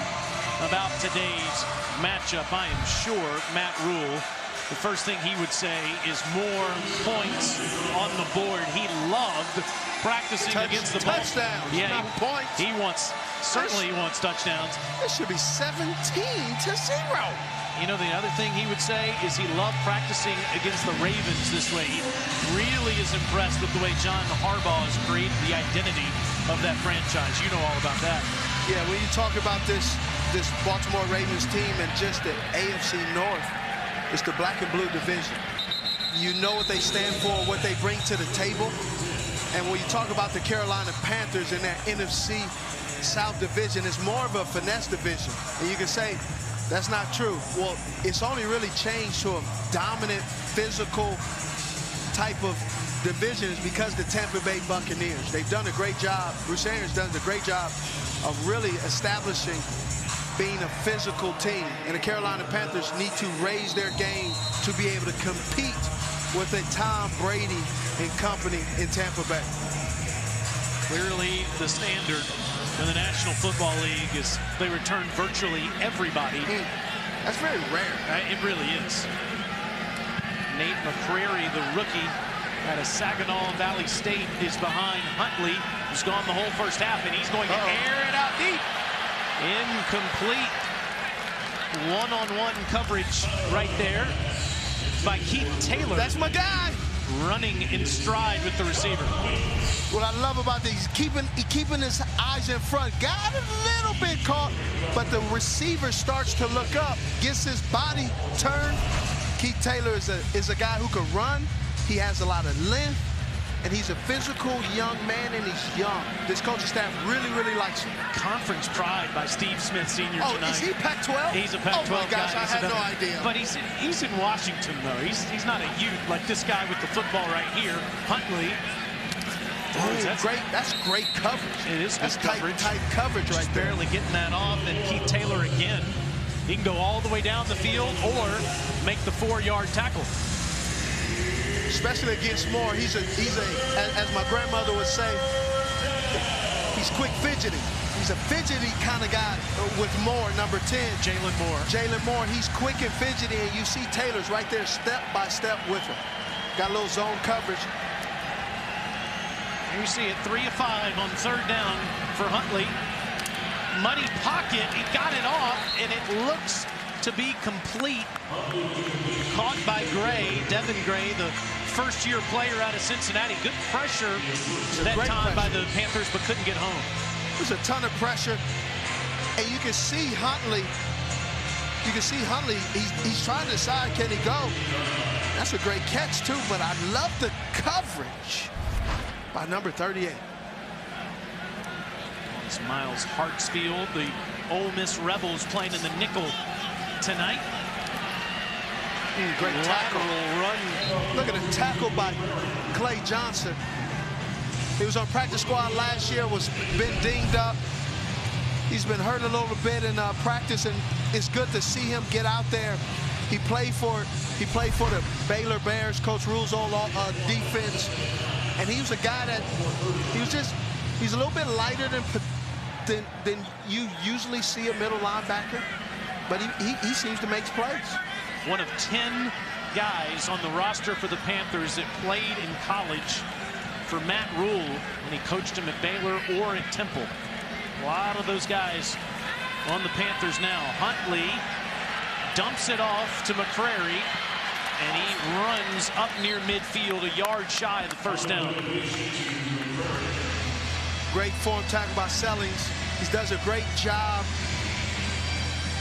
about today's matchup. I am sure Matt Rule, the first thing he would say is more points on the board. He loved practicing against the touchdowns. Yeah, not points. He wants touchdowns. It should be 17-0. You know, the other thing he would say is he loved practicing against the Ravens this way. He really is impressed with the way John Harbaugh has created the identity of that franchise. You know all about that. Yeah, when you talk about this Baltimore Ravens team and just the AFC North, it's the black and blue division. You know what they stand for, what they bring to the table. And when you talk about the Carolina Panthers in that NFC South division, it's more of a finesse division. And you can say, that's not true. Well, it's only really changed to a dominant, physical type of division is because the Tampa Bay Buccaneers. They've done a great job. Bruce Arians done a great job of really establishing being a physical team. And the Carolina Panthers need to raise their game to be able to compete with a Tom Brady and company in Tampa Bay. Clearly the standard in the National Football League is they return virtually everybody. That's very rare. It really is. Nate McCreary, the rookie out of Saginaw Valley State, is behind Huntley, who's gone the whole first half, and he's going to air it out deep. Incomplete. One-on-one coverage right there by Keith Taylor. That's my guy. Running in stride with the receiver. What I love about this, he's keeping his eyes in front. Got a little bit caught, but the receiver starts to look up, gets his body turned. Keith Taylor is a guy who can run. He has a lot of length. and he's a physical young man, and he's young. This coaching staff really, really likes him. Conference pride by Steve Smith Sr. Oh, tonight. is he Pac-12? He's a Pac-12 guy. Oh, my gosh, guy. I had no idea. But he's in Washington, though. He's not a youth like this guy with the football right here, Huntley. Oh, that's great coverage. It is good coverage. Tight coverage right there. Barely getting that off, and Keith Taylor again. He can go all the way down the field or make the 4-yard tackle. Especially against Moore, he's as my grandmother would say, he's quick fidgeting. He's a fidgety kind of guy with Moore, number 10. Jalen Moore. Jalen Moore, he's quick and fidgety, and you see Taylor's right there step by step with him. Got a little zone coverage. Here you see it, 3 of 5 on 3rd down for Huntley. Muddy pocket, he got it off, and it looks to be complete. Caught by Gray, Devin Gray, the first-year player out of Cincinnati. Good pressure that time by the Panthers, but couldn't get home. There's a ton of pressure, and you can see Huntley. He's trying to decide, can he go? That's a great catch, too, but I love the coverage by number 38. It's Miles Hartsfield, the Ole Miss Rebels playing in the nickel tonight. Great tackle. Run. Look at the tackle by Clay Johnson. He was on practice squad last year, been dinged up. He's been hurt a little bit in practice, and it's good to see him get out there. He played for the Baylor Bears, Coach Rule's old defense, and he was a guy that he's a little bit lighter than you usually see a middle linebacker, but he seems to make plays. One of 10 guys on the roster for the Panthers that played in college for Matt Rule when he coached him at Baylor or at Temple. A lot of those guys on the Panthers now. Huntley dumps it off to McCrary, and he runs up near midfield, a yard shy of the 1st down. Great form tackle by Sellings. He does a great job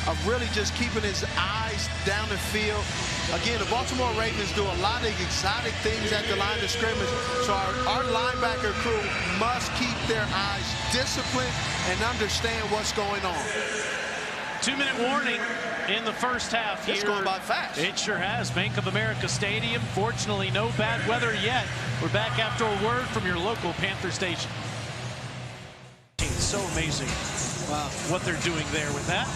of really just keeping his eyes down the field. Again, the Baltimore Ravens do a lot of exotic things at the line of scrimmage, so our linebacker crew must keep their eyes disciplined and understand what's going on. 2-minute warning in the 1st half here. It's going by fast. It sure has. Bank of America Stadium. Fortunately, no bad weather yet. We're back after a word from your local Panther station. It's so amazing what they're doing there with that.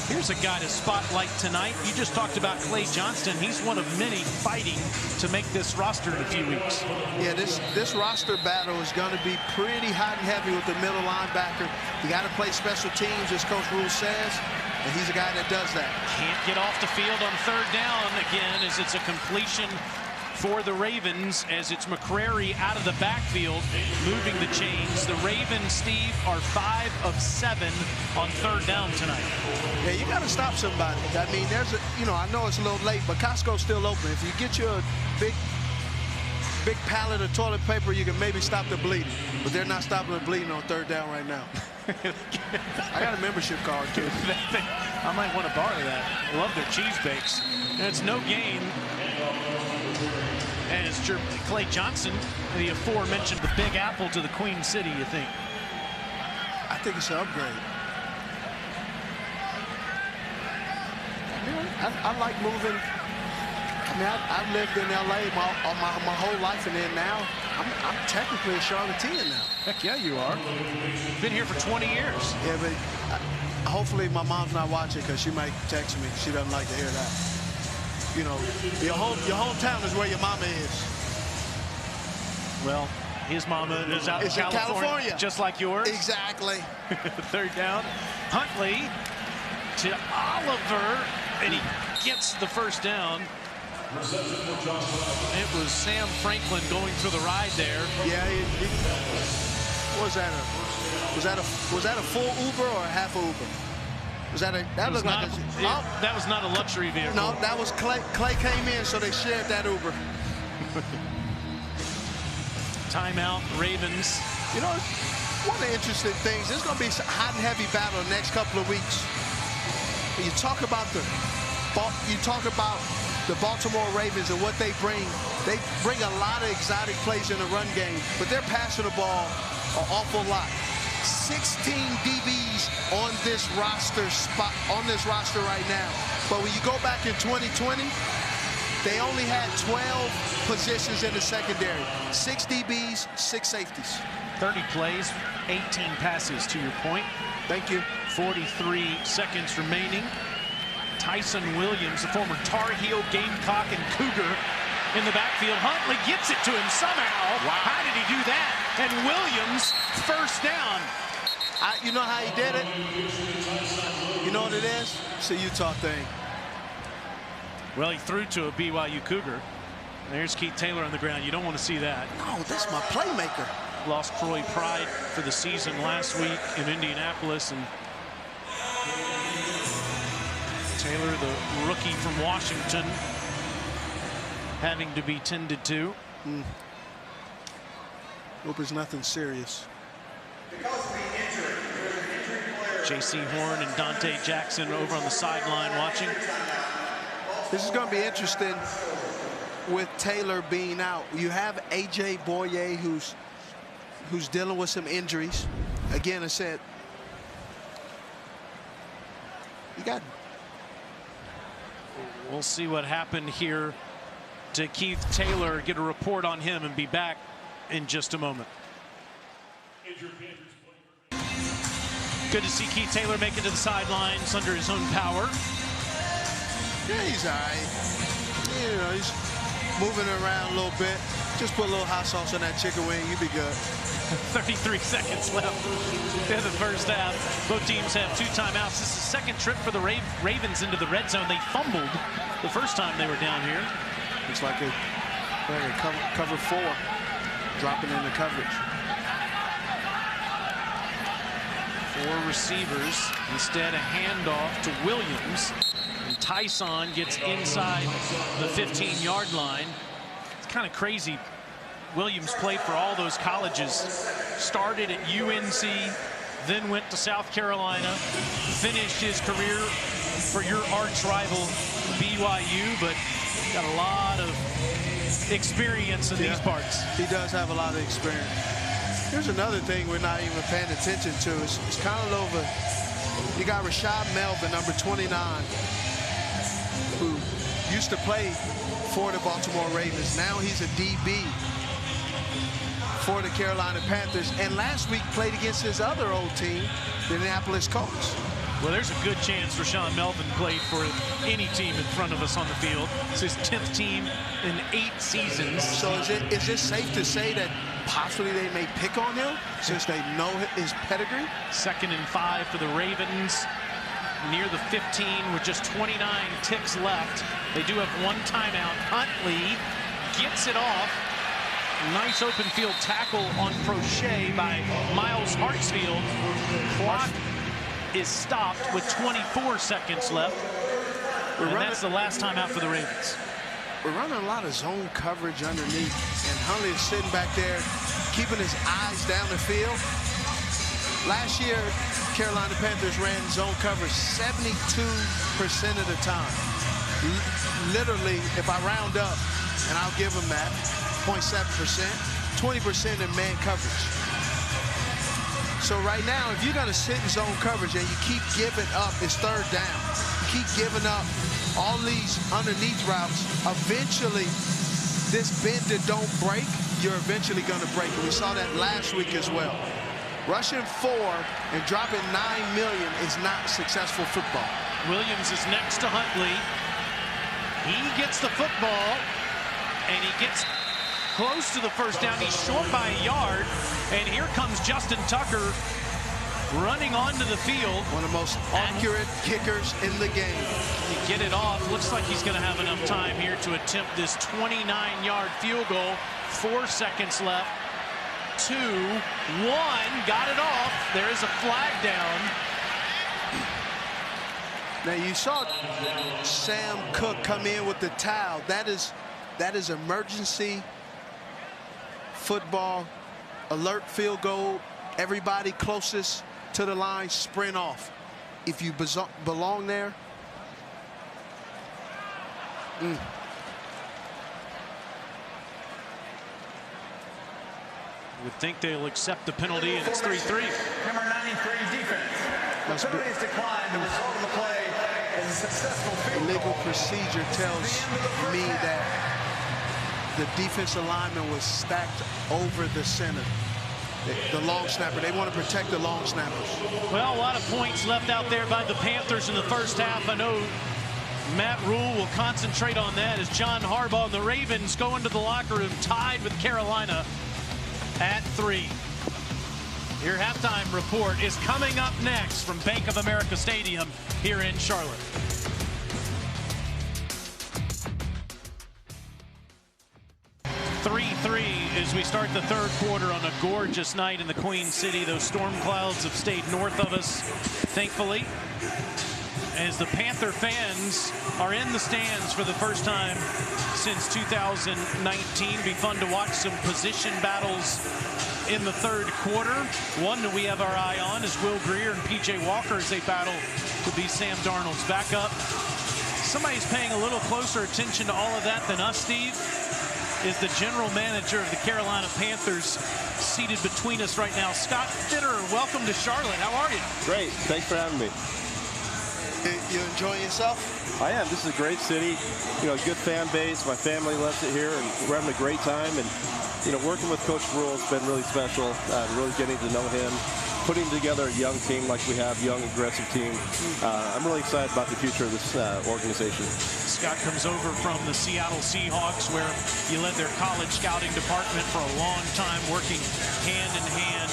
Here's a guy to spotlight tonight. You just talked about Clay Johnston. He's one of many fighting to make this roster in a few weeks. Yeah, this roster battle is going to be pretty hot and heavy with the middle linebacker. You got to play special teams, as Coach Rule says, and he's a guy that does that. Can't get off the field on 3rd down again, as it's a completion for the Ravens, as it's McCrary out of the backfield, moving the chains. The Ravens, Steve, are 5 of 7 on 3rd down tonight. Yeah, you got to stop somebody. I mean, I know it's a little late, but Costco's still open. If you get you a big pallet of toilet paper, you can maybe stop the bleeding. But they're not stopping the bleeding on 3rd down right now. I got a membership card, too. I might want to borrow that. Love their cheese bakes. And it's no gain. And it's Clay Johnson, the aforementioned the Big Apple to the Queen City, you think? I think it's an upgrade. I like moving. I mean, I've lived in L.A. my whole life, and then now I'm technically a Charlottean now. Heck yeah, you are. Been here for 20 years. Yeah, but hopefully my mom's not watching, because she might text me. She doesn't like to hear that. You know, your hometown is where your mama is. Well, his mama is out in California, just like yours. Exactly. 3rd down. Huntley to Oliver, and he gets the 1st down. It was Sam Franklin going for the ride there. Yeah, what was that? Was that a full Uber or a half Uber? That looked like that was not a luxury vehicle. No, that was Clay. Clay came in, so they shared that Uber. Timeout, Ravens. You know, one of the interesting things, there's going to be a hot and heavy battle the next couple of weeks. When you talk about the you talk about the Baltimore Ravens and what they bring. They bring a lot of exotic plays in the run game, but they're passing the ball an awful lot. 16 DBs on this roster right now. But when you go back in 2020, they only had 12 positions in the secondary. 6 DBs, 6 safeties. 30 plays, 18 passes to your point. Thank you. 43 seconds remaining. Tyson Williams, the former Tar Heel, Gamecock, and Cougar in the backfield. Huntley gets it to him somehow. Wow. How did he do that? And Williams, first down. You know how he did it? You know what it is? It's a Utah thing. Well, he threw to a BYU Cougar. There's Keith Taylor on the ground. You don't want to see that. No, that's my playmaker. Lost Troy Pride for the season last week in Indianapolis, and Taylor, the rookie from Washington, having to be tended to. Hope it's nothing serious. J.C. Horn and Dante Jackson over on the sideline watching. This is going to be interesting with Taylor being out. You have A.J. Boye, who's dealing with some injuries. Again, I said, you got. We'll see what happened here to Keith Taylor. Get a report on him and be back in just a moment. Good to see Keith Taylor make it to the sidelines under his own power. Yeah, he's all right. You know, he's moving around a little bit. Just put a little hot sauce on that chicken wing, you'll be good. 33 seconds left in the first half. Both teams have 2 timeouts. This is the second trip for the Ravens into the red zone. They fumbled the first time they were down here. Looks like a cover 4, dropping in the coverage. 4 receivers. Instead, a handoff to Williams. And Tyson gets inside the 15-yard line. It's kind of crazy. Williams played for all those colleges. Started at UNC, then went to South Carolina. Finished his career for your arch rival, BYU, but got a lot of experience in these parts. He does have a lot of experience. Here's another thing we're not even paying attention to. It's kind of over. You got Rashad Melvin, number 29, who used to play for the Baltimore Ravens. Now he's a DB for the Carolina Panthers, and last week played against his other old team, the Indianapolis Colts. Well, there's a good chance Rashawn Melvin played for any team in front of us on the field. It's his 10th team in 8 seasons. So is it safe to say that possibly they may pick on him since they know his pedigree? 2nd and 5 for the Ravens. Near the 15 with just 29 ticks left. They do have 1 timeout. Huntley gets it off. Nice open field tackle on Prochet by Miles Hartsfield. Clock is stopped with 24 seconds left. And that's the last time out for the Ravens. We're running a lot of zone coverage underneath, and Huntley is sitting back there, keeping his eyes down the field. Last year, Carolina Panthers ran zone coverage 72% of the time. Literally, if I round up, and I'll give them that, 0.7%, 20% in man coverage. So right now, if you're going to sit in zone coverage and you keep giving up, it's 3rd down. Keep giving up all these underneath routes. Eventually, this bend that don't break, you're eventually going to break. And we saw that last week as well. Rushing 4 and dropping $9 million is not successful football. Williams is next to Huntley. He gets the football, and he gets close to the first down. He's short by a yard, and here comes Justin Tucker running onto the field. One of the most accurate kickers in the game. You get it off. Looks like he's going to have enough time here to attempt this 29-yard field goal. 4 seconds left. 2, 1, got it off. There is a flag down. Now you saw Sam Cook come in with the towel. That is emergency football, alert field goal. Everybody closest to the line sprint off. If you belong there, Would think they'll accept the penalty, and it's 3-3. Number 93 defense. The penalty is declined. The result of the play is a successful field Legal goal. procedure tells me that the defensive lineman was stacked over the center. The long snapper. They want to protect the long snappers. Well, a lot of points left out there by the Panthers in the first half. I know Matt Rule will concentrate on that as John Harbaugh and the Ravens go into the locker room tied with Carolina at 3. Your halftime report is coming up next from Bank of America Stadium here in Charlotte. As we start the third quarter on a gorgeous night in the Queen City. Those storm clouds have stayed north of us, thankfully, as the Panther fans are in the stands for the first time since 2019. Be fun to watch some position battles in the third quarter. One that we have our eye on is Will Grier and P.J. Walker as they battle to be Sam Darnold's backup. Somebody's paying a little closer attention to all of that than us, Steve, is the general manager of the Carolina Panthers, seated between us right now. Scott Fitterer, welcome to Charlotte. How are you? Great. Thanks for having me. You enjoying yourself? I am. This is a great city. You know, good fan base. My family loves it here, and we're having a great time. And, you know, working with Coach Rule has been really special. Really getting to know him, putting together a young team like we have, young, aggressive team. I'm really excited about the future of this organization. Scott comes over from the Seattle Seahawks, where you led their college scouting department for a long time, working hand in hand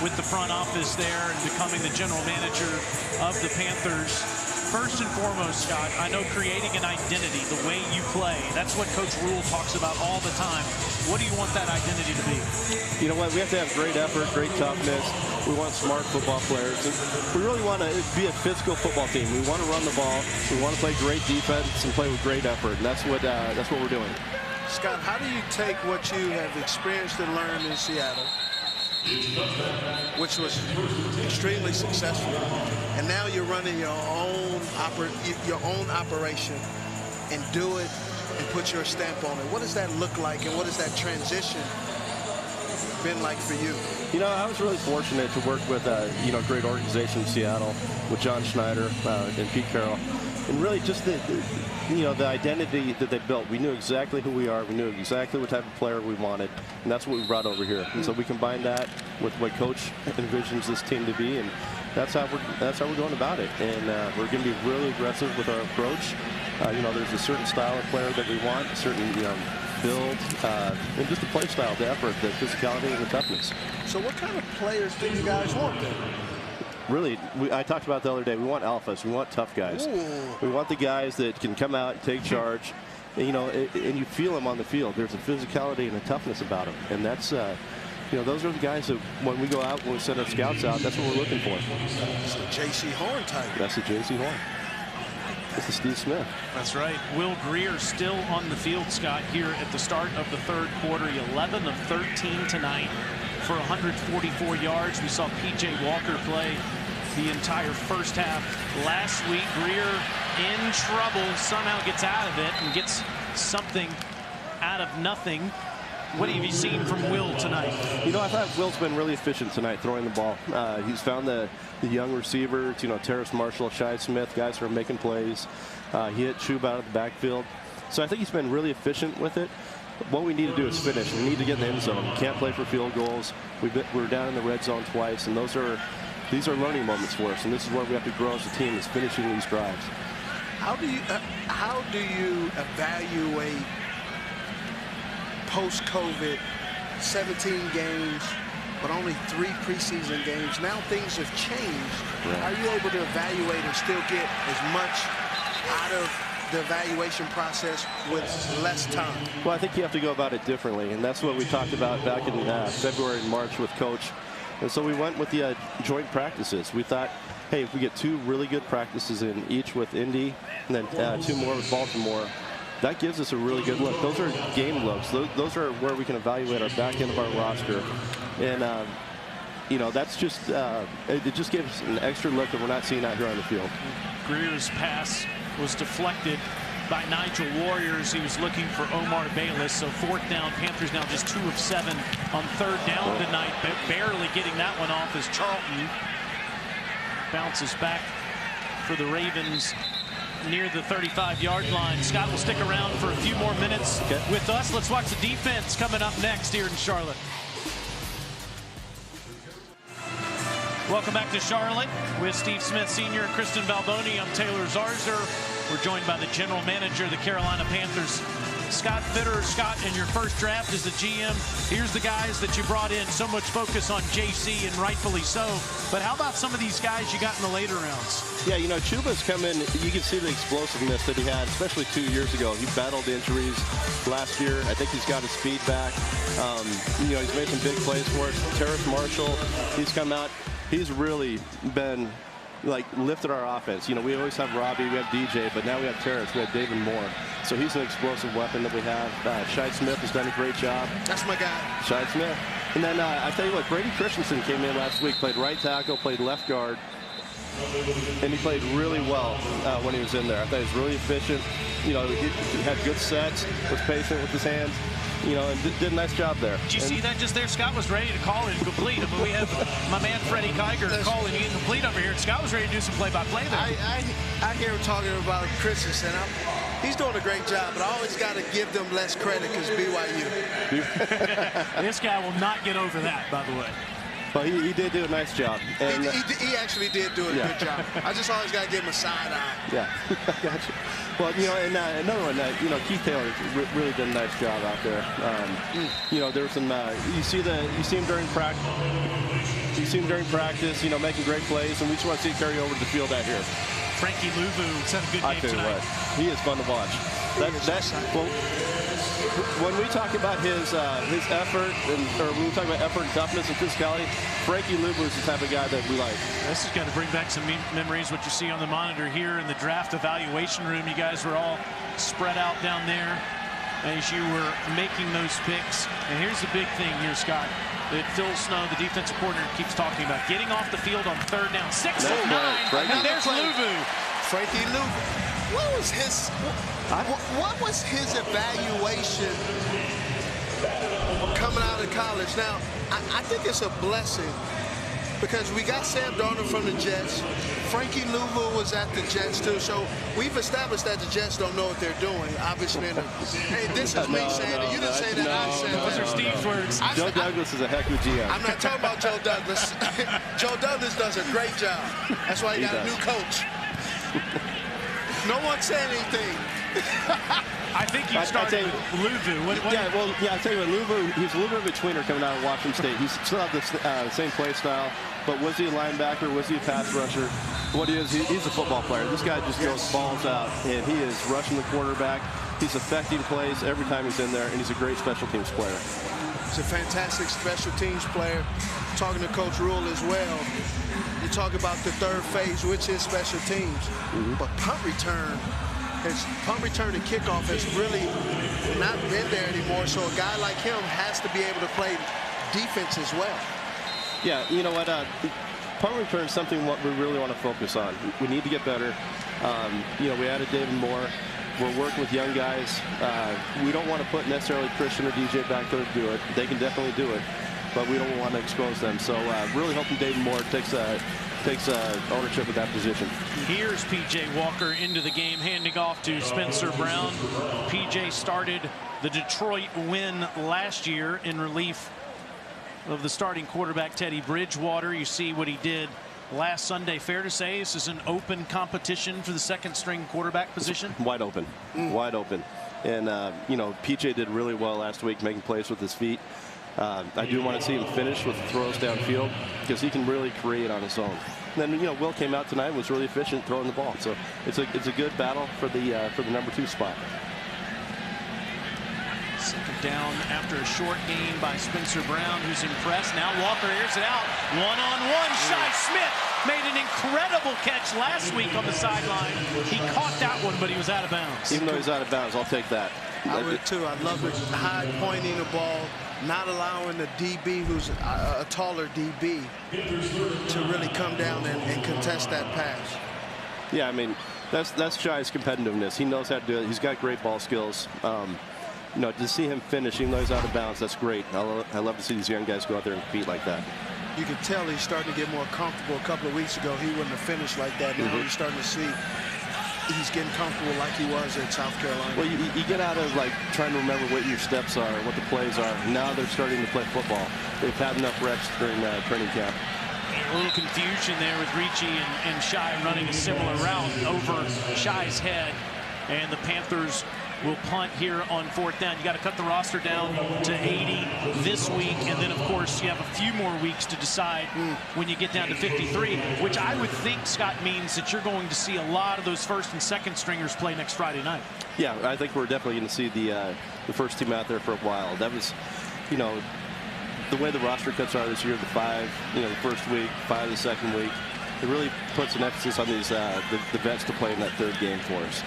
with the front office there and becoming the general manager of the Panthers. First and foremost, Scott, I know creating an identity, the way you play, that's what Coach Rule talks about all the time. What do you want that identity to be? You know what? We have to have great effort, great toughness. We want smart football players. And we really want to be a physical football team. We want to run the ball. We want to play great defense and play with great effort. And that's what we're doing. Scott, how do you take what you have experienced and learned in Seattle, which was extremely successful, and now you're running your own operation and do it and put your stamp on it? What does that look like, and what has that transition been like for you? You know, I was really fortunate to work with you know, a great organization in Seattle with John Schneider and Pete Carroll, and really just you know, the identity that they built. We knew exactly who we are. We knew exactly what type of player we wanted, and that's what we brought over here. And so we combine that with what Coach envisions this team to be, and that's how we're going about it. And we're going to be really aggressive with our approach. You know, there's a certain style of player that we want, a certain, you know, build, and just the play style, the effort, the physicality, and the toughness. So what kind of players do you guys want then? Really, I talked about the other day, we want alphas, we want tough guys. Ooh. We want the guys that can come out and take charge, and, you know, and you feel them on the field. There's a physicality and a toughness about them, and that's, you know, those are the guys that when we go out, when we send our scouts out, that's what we're looking for. It's the J.C. Horn type. That's the J.C. Horn. It's the Steve Smith. That's right. Will Grier still on the field, Scott, here at the start of the third quarter. 11 of 13 tonight for 144 yards. We saw P.J. Walker play the entire first half last week. Grier in trouble, somehow gets out of it and gets something out of nothing. What have you seen from Will tonight? You know, I thought Will's been really efficient tonight throwing the ball. He's found the young receivers, you know, Terrace Marshall, Shi Smith, guys who are making plays. He hit Chuba out of the backfield. So I think he's been really efficient with it. What we need to do is finish. We need to get in the end zone. We can't play for field goals. We're down in the red zone twice, and these are learning moments for us, and this is where we have to grow as a team, is finishing these drives. How do you evaluate post-COVID 17 games, but only 3 preseason games? Now things have changed. Right. Are you able to evaluate and still get as much out of the evaluation process with less time? Well, I think you have to go about it differently, and that's what we talked about back in February and March with Coach. And so we went with the joint practices. We thought, hey, if we get 2 really good practices in, each with Indy and then 2 more with Baltimore, that gives us a really good look. Those are game looks. Those are where we can evaluate our back end of our roster. And, you know, that's just, it just gives us an extra look that we're not seeing out here on the field. Grier's pass was deflected by Nigel Warriors. He was looking for Omar Bayless. So 4th down. Panthers now just 2 of 7 on 3rd down tonight. Barely getting that one off as Charlton bounces back for the Ravens near the 35-yard line. Scott will stick around for a few more minutes with us. Let's watch the defense coming up next here in Charlotte. Welcome back to Charlotte with Steve Smith Sr. and Kristen Balboni. I'm Taylor Zarzer. We're joined by the general manager of the Carolina Panthers, Scott Fitter. Scott, in your first draft as the GM, here's the guys that you brought in. So much focus on JC, and rightfully so. But how about some of these guys you got in the later rounds? Yeah, you know, Chuba's come in. You can see the explosiveness that he had, especially 2 years ago. He battled injuries last year. I think he's got his speed back. You know, he's made some big plays for us. Terrace Marshall, he's come out. He's really been, like, lifted our offense. You know, we always have Robbie, we have DJ, but now we have Terrace, we have David Moore. So he's an explosive weapon that we have. Shai Smith has done a great job. That's my guy. Shai Smith. And then I tell you what, Brady Christensen came in last week, played right tackle, played left guard, and he played really well when he was in there. I thought he was really efficient. You know, he had good sets, was patient with his hands. You know, and did a nice job there. Did you see that just there? Scott was ready to call it complete. I mean, we have my man Freddie Kiger calling it complete over here. Scott was ready to do some play-by-play there. I hear him talking about Christensen. He's doing a great job, but I always got to give them less credit because BYU. This guy will not get over that, by the way. But he did do a nice job. And he actually did do a good job. I just always got to give him a side eye. Yeah, gotcha. Well, you know, and another one, you know, Keith Taylor really did a nice job out there. You know, there was some. You see him during practice. You see him during practice. You know, making great plays, and we just want to see it carry over the field out here. Frankie Louvu had a good game tonight. What, he is fun to watch. Well, when we talk about his effort, or when we talk about effort and toughness and physicality, Frankie Louvu is the type of guy that we like. This has got to bring back some memories. What you see on the monitor here in the draft evaluation room, you guys were all spread out down there as you were making those picks. And here's the big thing here, Scott, that Phil Snow, the defensive coordinator, keeps talking about: getting off the field on 3rd down. 6 of 9. And there's Louvu. Frankie Louvu. What was his evaluation coming out of college? Now, I think it's a blessing because we got Sam Darnold from the Jets. Frankie Louvu was at the Jets too, so we've established that the Jets don't know what they're doing. Obviously, hey, this is me saying it. You didn't say that. I said those are Steve's words. Joe Douglas is a heck of a GM. I'm not talking about Joe Douglas. Joe Douglas does a great job. That's why he got a new coach. No one said anything. I think you started with Louvu. I tell you what, Louvu, he's a little bit of a tweener coming out of Washington State. He's still have the same play style, but was he a linebacker? Was he a pass rusher? What he is, he's a football player. This guy just goes balls out, and he is rushing the quarterback. He's affecting plays every time he's in there, and he's a great special teams player. He's a fantastic special teams player. Talking to Coach Rule as well. You talk about the 3rd phase, which is special teams, but punt return and kickoff has really not been there anymore. So a guy like him has to be able to play defense as well. Yeah, you know what? Punt return is something what we really want to focus on. We need to get better. You know, we added David Moore. We're working with young guys. We don't want to put necessarily Christian or DJ back there to do it. They can definitely do it, but we don't want to expose them. So really hoping David Moore takes ownership of that position. Here's P.J. Walker into the game, handing off to Spencer Brown. P.J. started the Detroit win last year in relief of the starting quarterback, Teddy Bridgewater. You see what he did last Sunday. Fair to say this is an open competition for the 2nd-string quarterback position? It's wide open. Wide open. And, you know, P.J. did really well last week, making plays with his feet. I do want to see him finish with the throws downfield because he can really create on his own. And then, you know, Will came out tonight and was really efficient throwing the ball. So it's a good battle for the number 2 spot. 2nd down after a short gain by Spencer Brown, who's impressed. Now Walker airs it out. One-on-one. Shai Smith made an incredible catch last week on the sideline. He caught that one, but he was out of bounds. Even though he's out of bounds, I'll take that. I would too. I love it. High pointing the ball, not allowing the DB, who's a taller DB, to really come down and contest that pass. Yeah, I mean, That's Shy's competitiveness. He knows how to do it. He's got great ball skills. You know, to see him finish, he knows out of bounds. That's great. I love to see these young guys go out there and compete like that. You can tell he's starting to get more comfortable. A couple of weeks ago, he wouldn't have finished like that. Now you're starting to see he's getting comfortable like he was at South Carolina. Well, you get out of like trying to remember what your steps are, what the plays are. Now they're starting to play football. They've had enough reps during training camp. A little confusion there with Ricci and Shy running a similar route over Shy's head. And the Panthers will punt here on 4th down. You got to cut the roster down to 80 this week, and then of course you have a few more weeks to decide when you get down to 53, which I would think, Scott, means that you're going to see a lot of those first and second stringers play next Friday night. Yeah, I think we're definitely going to see the first team out there for a while. That was, you know, the way the roster cuts are this year, the 5, you know, the first week, 5 the second week. It really puts an emphasis on these the vets to play in that 3rd game for us.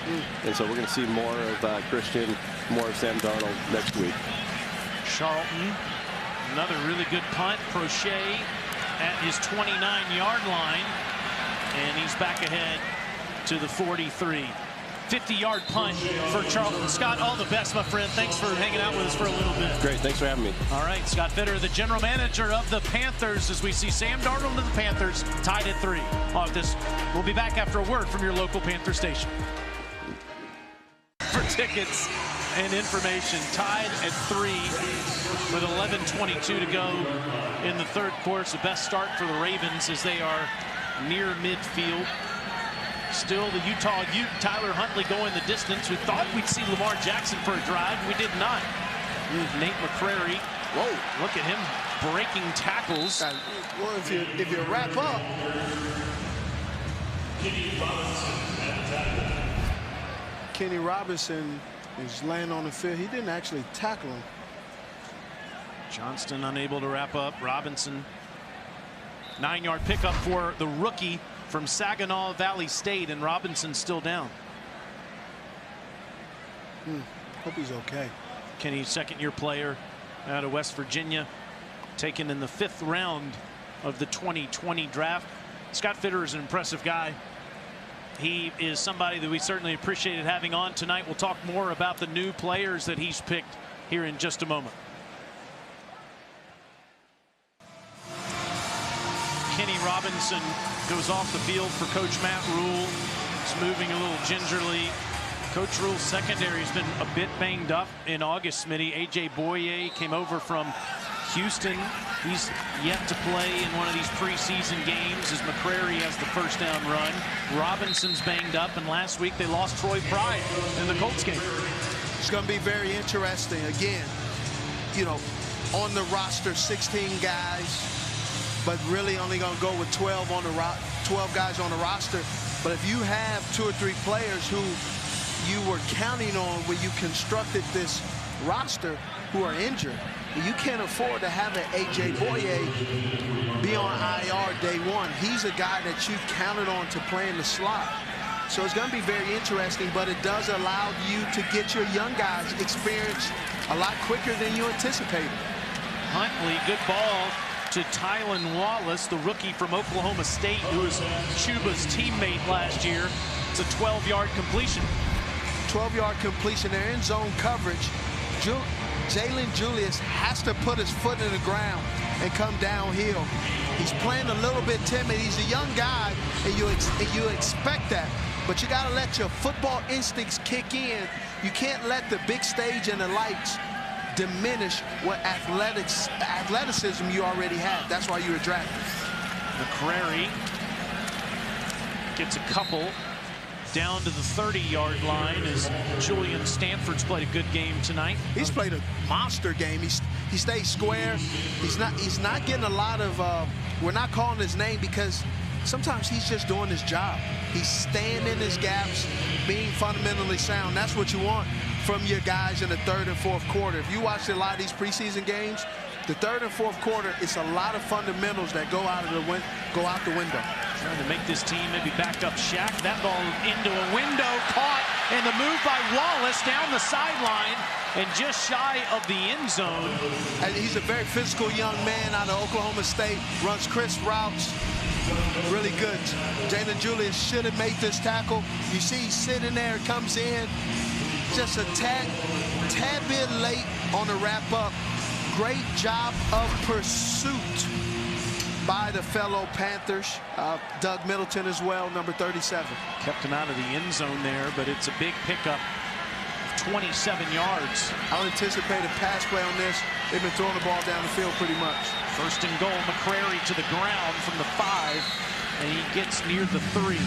And so we're going to see more of Christian, more of Sam Darnold next week. Charlton, another really good punt. Prochet at his 29-yard line, and he's back ahead to the 43. 50-yard punt for Charlton. Scott, all the best, my friend. Thanks for hanging out with us for a little bit. Great. Thanks for having me. All right, Scott Fitter, the general manager of the Panthers, as we see Sam Darnold and the Panthers tied at 3. We'll be back after a word from your local Panther station. For tickets and information, tied at 3 with 11:22 to go in the 3rd quarter. It's the best start for the Ravens as they are near midfield. Still the Utah Ute, Tyler Huntley going the distance. We thought we'd see Lamar Jackson for a drive. We did not. Nate McCrary. Whoa, look at him breaking tackles. Well, if you wrap up. Kenny Robinson is laying on the field. He didn't actually tackle him. Johnston unable to wrap up. Robinson, 9-yard pickup for the rookie from Saginaw Valley State, and Robinson still down. Hope he's okay. Kenny, 2nd-year player out of West Virginia, taken in the 5th round of the 2020 draft. Scott Fitter is an impressive guy. He is somebody that we certainly appreciated having on tonight. We'll talk more about the new players that he's picked here in just a moment. Kenny Robinson goes off the field for Coach Matt Rule. He's moving a little gingerly. Coach Rule's secondary has been a bit banged up in August, Smitty. A.J. Boye came over from Houston. He's yet to play in one of these preseason games as McCrary has the first down run. Robinson's banged up, and last week they lost Troy Pride in the Colts game. It's going to be very interesting. Again, you know, on the roster, 16 guys, but really only going to go with 12 guys on the roster. But if you have 2 or 3 players who you were counting on when you constructed this roster who are injured, you can't afford to have an A.J. Boye be on IR day 1. He's a guy that you counted on to play in the slot. So it's going to be very interesting, but it does allow you to get your young guys experience a lot quicker than you anticipated. Huntley, good ball to Tylan Wallace, the rookie from Oklahoma State, who was Chuba's teammate last year. It's a 12-yard completion. 12-yard completion. They're in zone coverage. Jalen Julius has to put his foot in the ground and come downhill. He's playing a little bit timid. He's a young guy, and you expect that. But you got to let your football instincts kick in. You can't let the big stage and the lights diminish what athleticism you already have. That's why you were drafted. McCrary gets a couple down to the 30-yard line as Julian Stanford's played a good game tonight. He's played a monster game. He stays square. He's not getting a lot of we're not calling his name because sometimes he's just doing his job. He's staying in his gaps, being fundamentally sound. That's what you want from your guys in the 3rd and 4th quarter. If you watch a lot of these preseason games, the 3rd and 4th quarter, it's a lot of fundamentals that go out the window. Trying to make this team maybe back up Shaq. That ball into a window, caught, and the move by Wallace down the sideline and just shy of the end zone. And he's a very physical young man out of Oklahoma State, runs crisp routes. Really good. Jalen Julius should have made this tackle. You see he's sitting there, comes in, just a tad bit late on the wrap up. Great job of pursuit by the fellow Panthers. Doug Middleton as well, number 37. Kept him out of the end zone there, but it's a big pickup. 27 yards. I'll anticipate a pass play on this. They've been throwing the ball down the field pretty much. First and goal, McCrary to the ground from the 5, and he gets near the 3.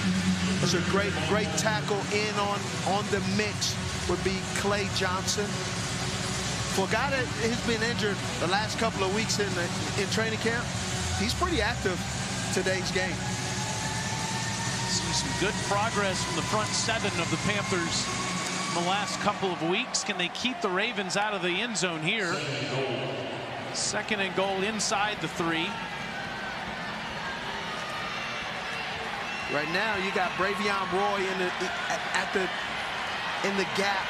It's a great tackle in on the mix would be Clay Johnson. For a guy that has been injured the last couple of weeks in training camp, he's pretty active today's game. See some good progress from the front 7 of the Panthers in the last couple of weeks. Can they keep the Ravens out of the end zone here? Second and goal inside the 3. Right now, you got Bravion Roy in the gap.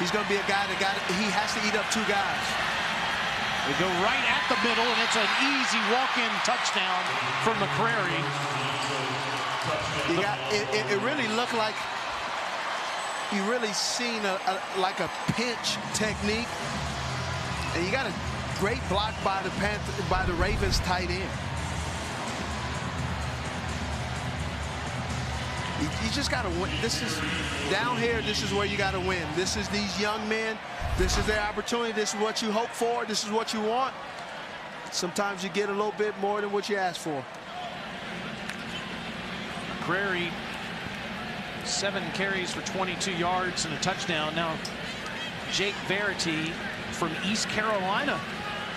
He's going to be a guy he has to eat up 2 guys. They go right at the middle, and it's an easy walk-in touchdown for McCrary. It really looked like you really seen like a pinch technique, and you got a great block by the Ravens tight end. You just got to win. This is down here. This is where you got to win. This is these young men. This is their opportunity. This is what you hope for. This is what you want. Sometimes you get a little bit more than what you ask for. McCrary, 7 carries for 22 yards and a touchdown. Now, Jake Verity from East Carolina,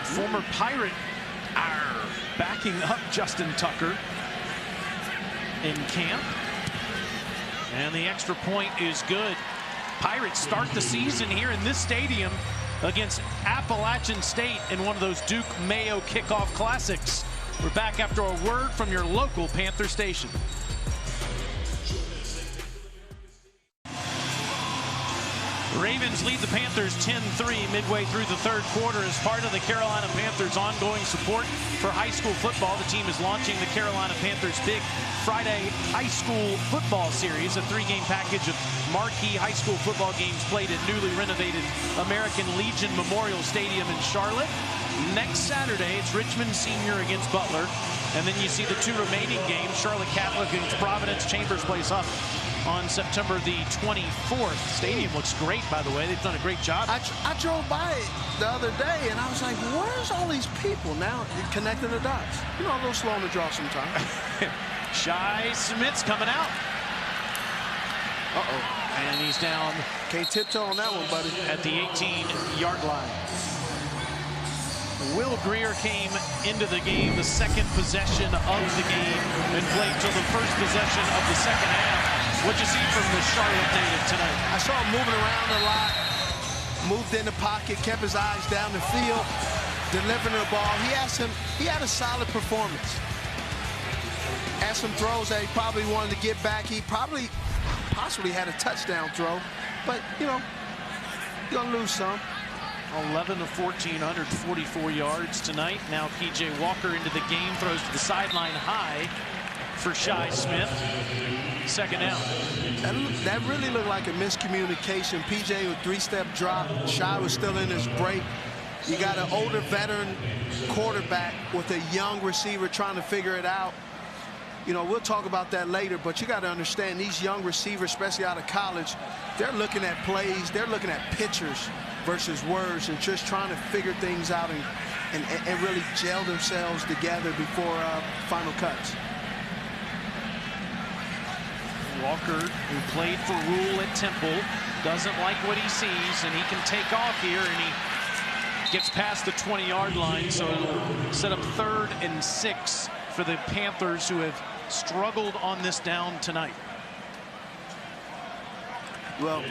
former Pirate, backing up Justin Tucker in camp. And the extra point is good. Pirates start the season here in this stadium against Appalachian State in one of those Duke Mayo kickoff classics. We're back after a word from your local Panther station. Ravens lead the Panthers 10-3 midway through the 3rd quarter as part of the Carolina Panthers' ongoing support for high school football. The team is launching the Carolina Panthers Big Friday High School Football Series, a 3-game package of marquee high school football games played at newly renovated American Legion Memorial Stadium in Charlotte. Next Saturday, it's Richmond Senior against Butler. And then you see the 2 remaining games, Charlotte Catholic against Providence. Chambers plays up on September the 24th. Stadium looks great, by the way. They've done a great job. I drove by it the other day, and I was like, where's all these people? Now, connecting the dots. You know, a little slow on the draw sometimes. Shi Smith's coming out. Uh-oh. And he's down. Can't tiptoe on that one, buddy. At the 18-yard line. Will Greer came into the game, the 2nd possession of the game, and played till the 1st possession of the 2nd half. What'd you see from the Charlotte native tonight? I saw him moving around a lot, moved in the pocket, kept his eyes down the field, delivering the ball. He had a solid performance. Had some throws that he probably wanted to get back. He possibly had a touchdown throw, but, you know, you're going to lose some. 11 of 14, 144 yards tonight. Now P.J. Walker into the game, throws to the sideline high for Shi Smith. 2nd down. That really looked like a miscommunication. P.J. with 3-step drop. Shi was still in his break. You got an older veteran quarterback with a young receiver trying to figure it out. You know, we'll talk about that later, but you got to understand these young receivers, especially out of college, they're looking at plays, they're looking at pictures versus words and just trying to figure things out and really gel themselves together before final cuts. Walker, who played for Rule at Temple, doesn't like what he sees, and he can take off here, and he gets past the 20-yard line, so it'll set up 3rd and 6 for the Panthers, who have struggled on this down tonight. Well,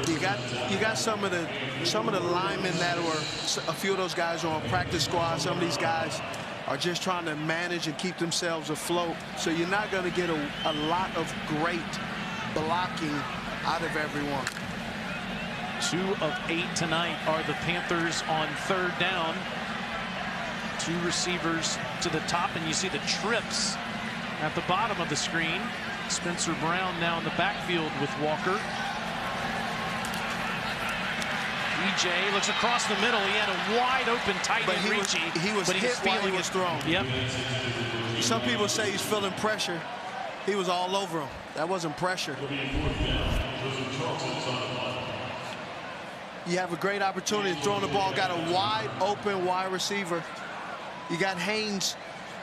you got some of the linemen that were, a few of those guys are on practice squad. Some of these guys are just trying to manage and keep themselves afloat. So you're not going to get a lot of great blocking out of everyone. 2 of 8 tonight are the Panthers on 3rd down. 2 receivers to the top, and you see the trips at the bottom of the screen. Spencer Brown now in the backfield with Walker. EJ looks across the middle. He had a wide open tight end Ricci. He was hit while he was thrown. Yep. Some people say he's feeling pressure. He was all over him. That wasn't pressure. You have a great opportunity to throw the ball. Got a wide open wide receiver. You got Haynes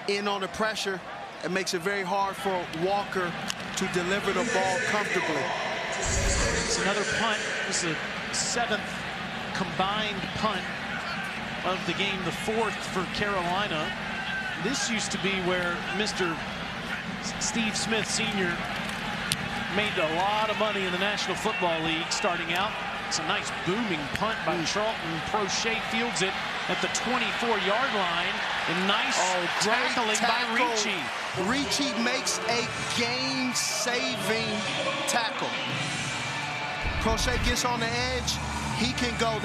in on the pressure. It makes it very hard for Walker to deliver the ball comfortably. It's another punt. This is the 7th combined punt of the game, the 4th for Carolina. This used to be where Mr. Steve Smith Sr. made a lot of money in the National Football League starting out. It's a nice booming punt by Charlton. Prochet fields it at the 24-yard line. And nice tackling by Ricci. Ricci makes a game-saving tackle. Prochet gets on the edge. He can go.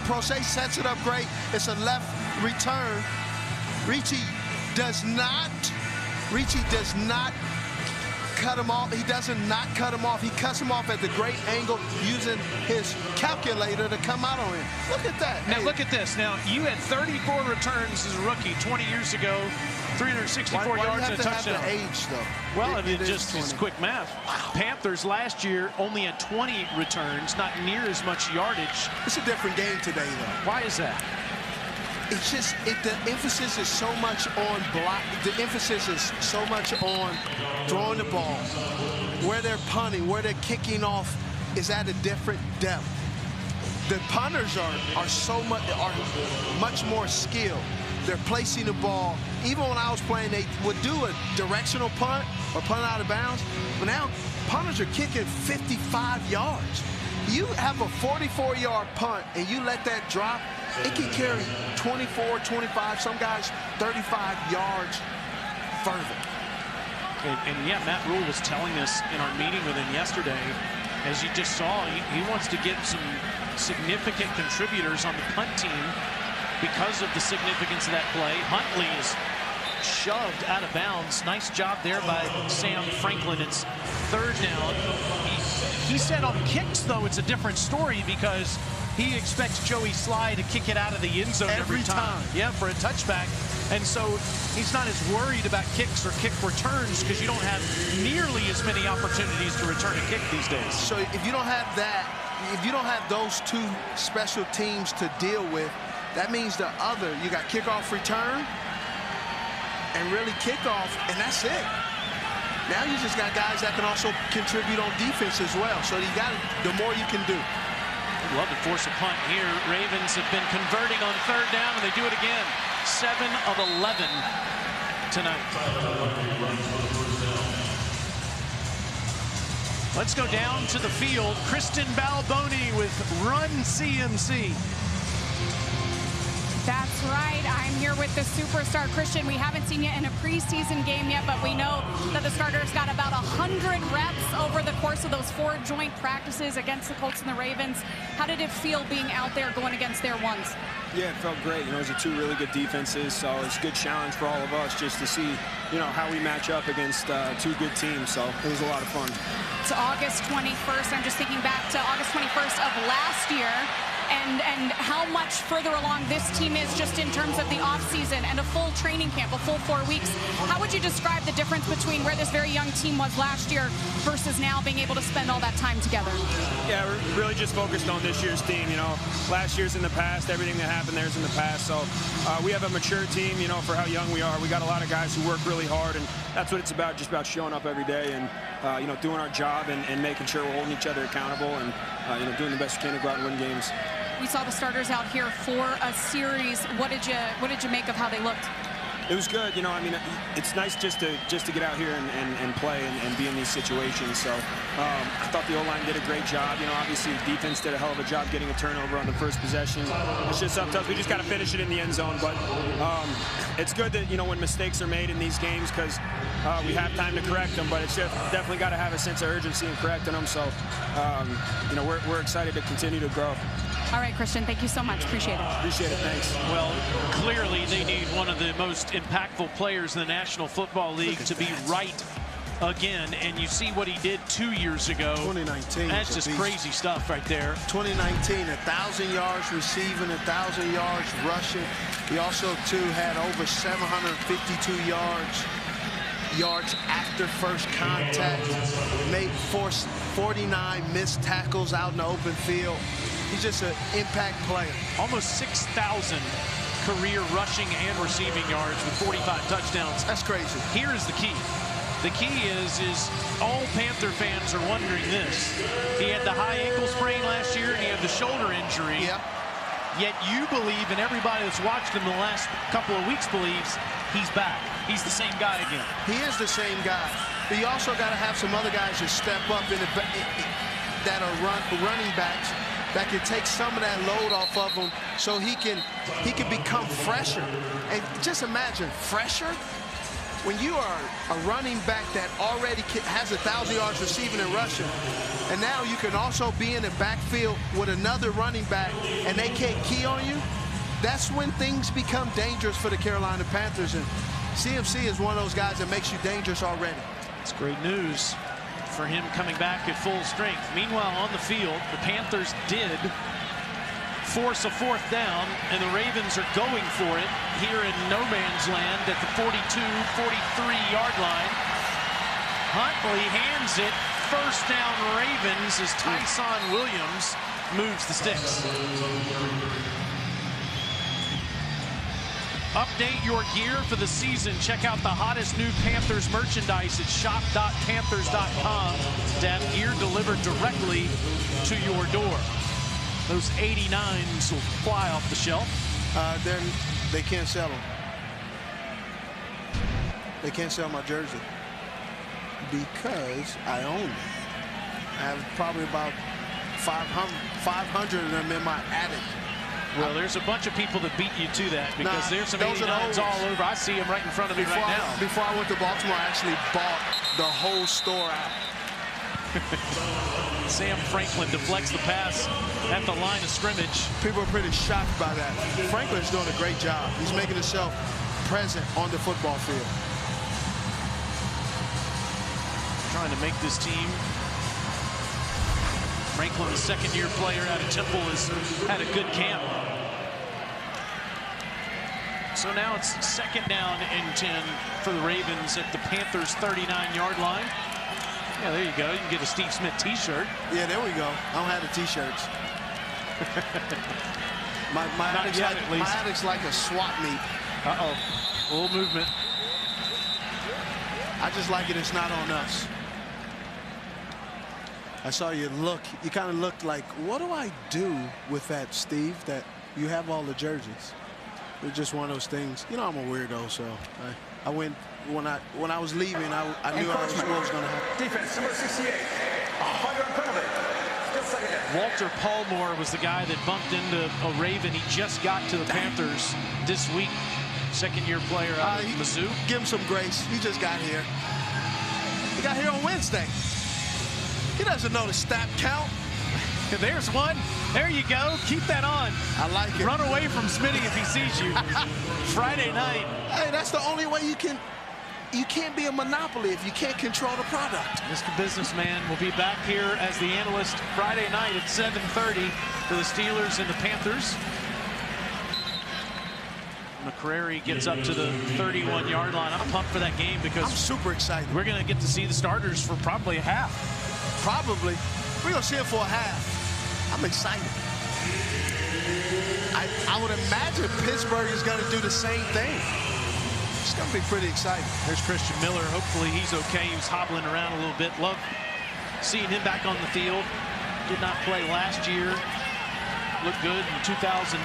Prochet sets it up great. It's a left return. Ricci does not cut him off. He doesn't not cut him off. He cuts him off at the great angle using his calculator to come out on him. Look at that. Now look at this. Now you had 34 returns as a rookie 20 years ago, 364 yards and a touchdown. Have the age, though? Well, it just is quick math. Panthers last year only had 20 returns, not near as much yardage. It's a different game today, though. Why is that? It's just the emphasis is so much on block. The emphasis is so much on throwing the ball. Where they're punting, where they're kicking off is at a different depth. The punters are much more skilled. They're placing the ball. Even when I was playing, they would do a directional punt or punt out of bounds. But now punters are kicking 55 yards. You have a 44-yard punt and you let that drop, it can carry 24, 25, some guys 35 yards further. And yeah, Matt Rule was telling us in our meeting with him yesterday, as you just saw, he wants to get some significant contributors on the punt team because of the significance of that play. Huntley is shoved out of bounds. Nice job there by Sam Franklin. It's 3rd down. He said on kicks, though, it's a different story because he expects Joey Sly to kick it out of the end zone every time. Yeah, for a touchback. And so he's not as worried about kicks or kick returns because you don't have nearly as many opportunities to return a kick these days. So if you don't have that, if you don't have those two special teams to deal with, that means you got kickoff return and really kickoff, and that's it. Now you just got guys that can also contribute on defense as well. So you got the more you can do. I'd love to force a punt here. Ravens have been converting on 3rd down, and they do it again. 7 of 11 tonight. Let's go down to the field. Kristen Balboni with Run CMC. That's right. I'm here with the superstar, Christian. We haven't seen you in a preseason game yet, but we know that the starters got about 100 reps over the course of those 4 joint practices against the Colts and the Ravens. How did it feel being out there going against their ones? Yeah, it felt great. Those are 2 really good defenses, so it's a good challenge for all of us just to see, how we match up against 2 good teams. So it was a lot of fun. It's August 21st. I'm just thinking back to August 21st of last year. And how much further along this team is just in terms of the offseason and a full training camp, a full 4 weeks. How would you describe the difference between where this very young team was last year versus now being able to spend all that time together? Yeah, we're really just focused on this year's team. Last year's in the past. Everything that happened there is in the past. So we have a mature team, for how young we are. We got a lot of guys who work really hard, and that's what it's about, just about showing up every day and, doing our job and making sure we're holding each other accountable and, doing the best we can to go out and win games. We saw the starters out here for a series. What did you make of how they looked? It was good. It's nice just to get out here and play and be in these situations. So I thought the O-line did a great job. Obviously the defense did a hell of a job getting a turnover on the first possession. It's just up to us. We just got to finish it in the end zone. But it's good that, when mistakes are made in these games because we have time to correct them. But it's just definitely got to have a sense of urgency in correcting them. So, we're excited to continue to grow. All right, Christian, thank you so much. Appreciate it. Appreciate it. Thanks. Well, clearly they need one of the most impactful players in the National Football League to be right again, and you see what he did 2 years ago. 2019. That's just crazy stuff right there. 2019, 1,000 yards receiving, 1,000 yards rushing. He also, too, had over 752 yards after first contact. Made 49 missed tackles out in the open field. He's just an impact player. Almost 6,000 career rushing and receiving yards with 45 touchdowns. That's crazy. Here's the key. The key is all Panther fans are wondering this. He had the high ankle sprain last year, and he had the shoulder injury. Yep. Yet you believe, and everybody that's watched him the last couple of weeks believes, he's back. He's the same guy again. He is the same guy. But you also got to have some other guys that step up that are running backs that can take some of that load off of him so he can become fresher. And just imagine, fresher? When you are a running back that already has 1,000 yards receiving and rushing, and now you can also be in the backfield with another running back and they can't key on you, that's when things become dangerous for the Carolina Panthers. And CMC is one of those guys that makes you dangerous already. It's great news for him coming back at full strength. Meanwhile, on the field, the Panthers did force a 4th down, and the Ravens are going for it here in no man's land at the 42-43 yard line. Huntley hands it. First down Ravens as Tyson Williams moves the sticks. Update your gear for the season. Check out the hottest new Panthers merchandise at shop.panthers.com to have gear delivered directly to your door. Those 89s will fly off the shelf. Then they can't sell them. They can't sell my jersey because I own them. I have probably about 500 of them in my attic. Well, there's a bunch of people that beat you to that because there's some 89s all over. I see them right in front of me right now. Before I went to Baltimore, I actually bought the whole store out. Sam Franklin deflects the pass at the line of scrimmage. People are pretty shocked by that. Franklin's doing a great job. He's making himself present on the football field. Trying to make this team. Franklin, the second-year player out of Temple, has had a good camp. So now it's 2nd down and 10 for the Ravens at the Panthers' 39-yard line. Yeah, there you go. You can get a Steve Smith t-shirt. Yeah, there we go. I don't have the t-shirts. my attic's like a swap meet. Uh-oh. A little movement. I just like it. It's not on us. I saw you look. You kind of looked like, what do I do with that, Steve, that you have all the jerseys? It's just one of those things. You know, I'm a weirdo, so I went, when I was leaving, I knew what was going to happen. Defense, number 68. 100 penalty. Still second down. Walter Palmore was the guy that bumped into a Raven. He just got to the Panthers this week. Second-year player out of Mizzou. Give him some grace. He just got here. He got here on Wednesday. He doesn't know the snap count. There's one. There you go. Keep that on. I like it. Run away from Smitty if he sees you. Friday night. Hey, that's the only way you can't be a monopoly if you can't control the product. Mr. Businessman will be back here as the analyst Friday night at 7:30 for the Steelers and the Panthers. McCrary gets up to the 31-yard line. I'm pumped for that game because I'm super excited. We're going to get to see the starters for probably a half. Probably. We're going to see it for a half. I'm excited. I would imagine Pittsburgh is going to do the same thing. It's going to be pretty exciting. There's Christian Miller. Hopefully he's okay. He was hobbling around a little bit. Love seeing him back on the field. Did not play last year. Looked good in 2019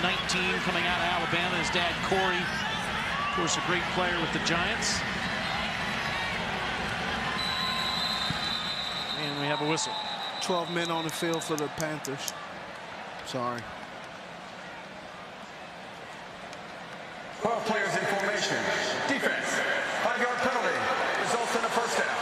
coming out of Alabama. His dad, Corey, of course, a great player with the Giants. And we have a whistle. 12 men on the field for the Panthers. Sorry. 12 players in formation. Defense. 5-yard penalty. Results in a first down.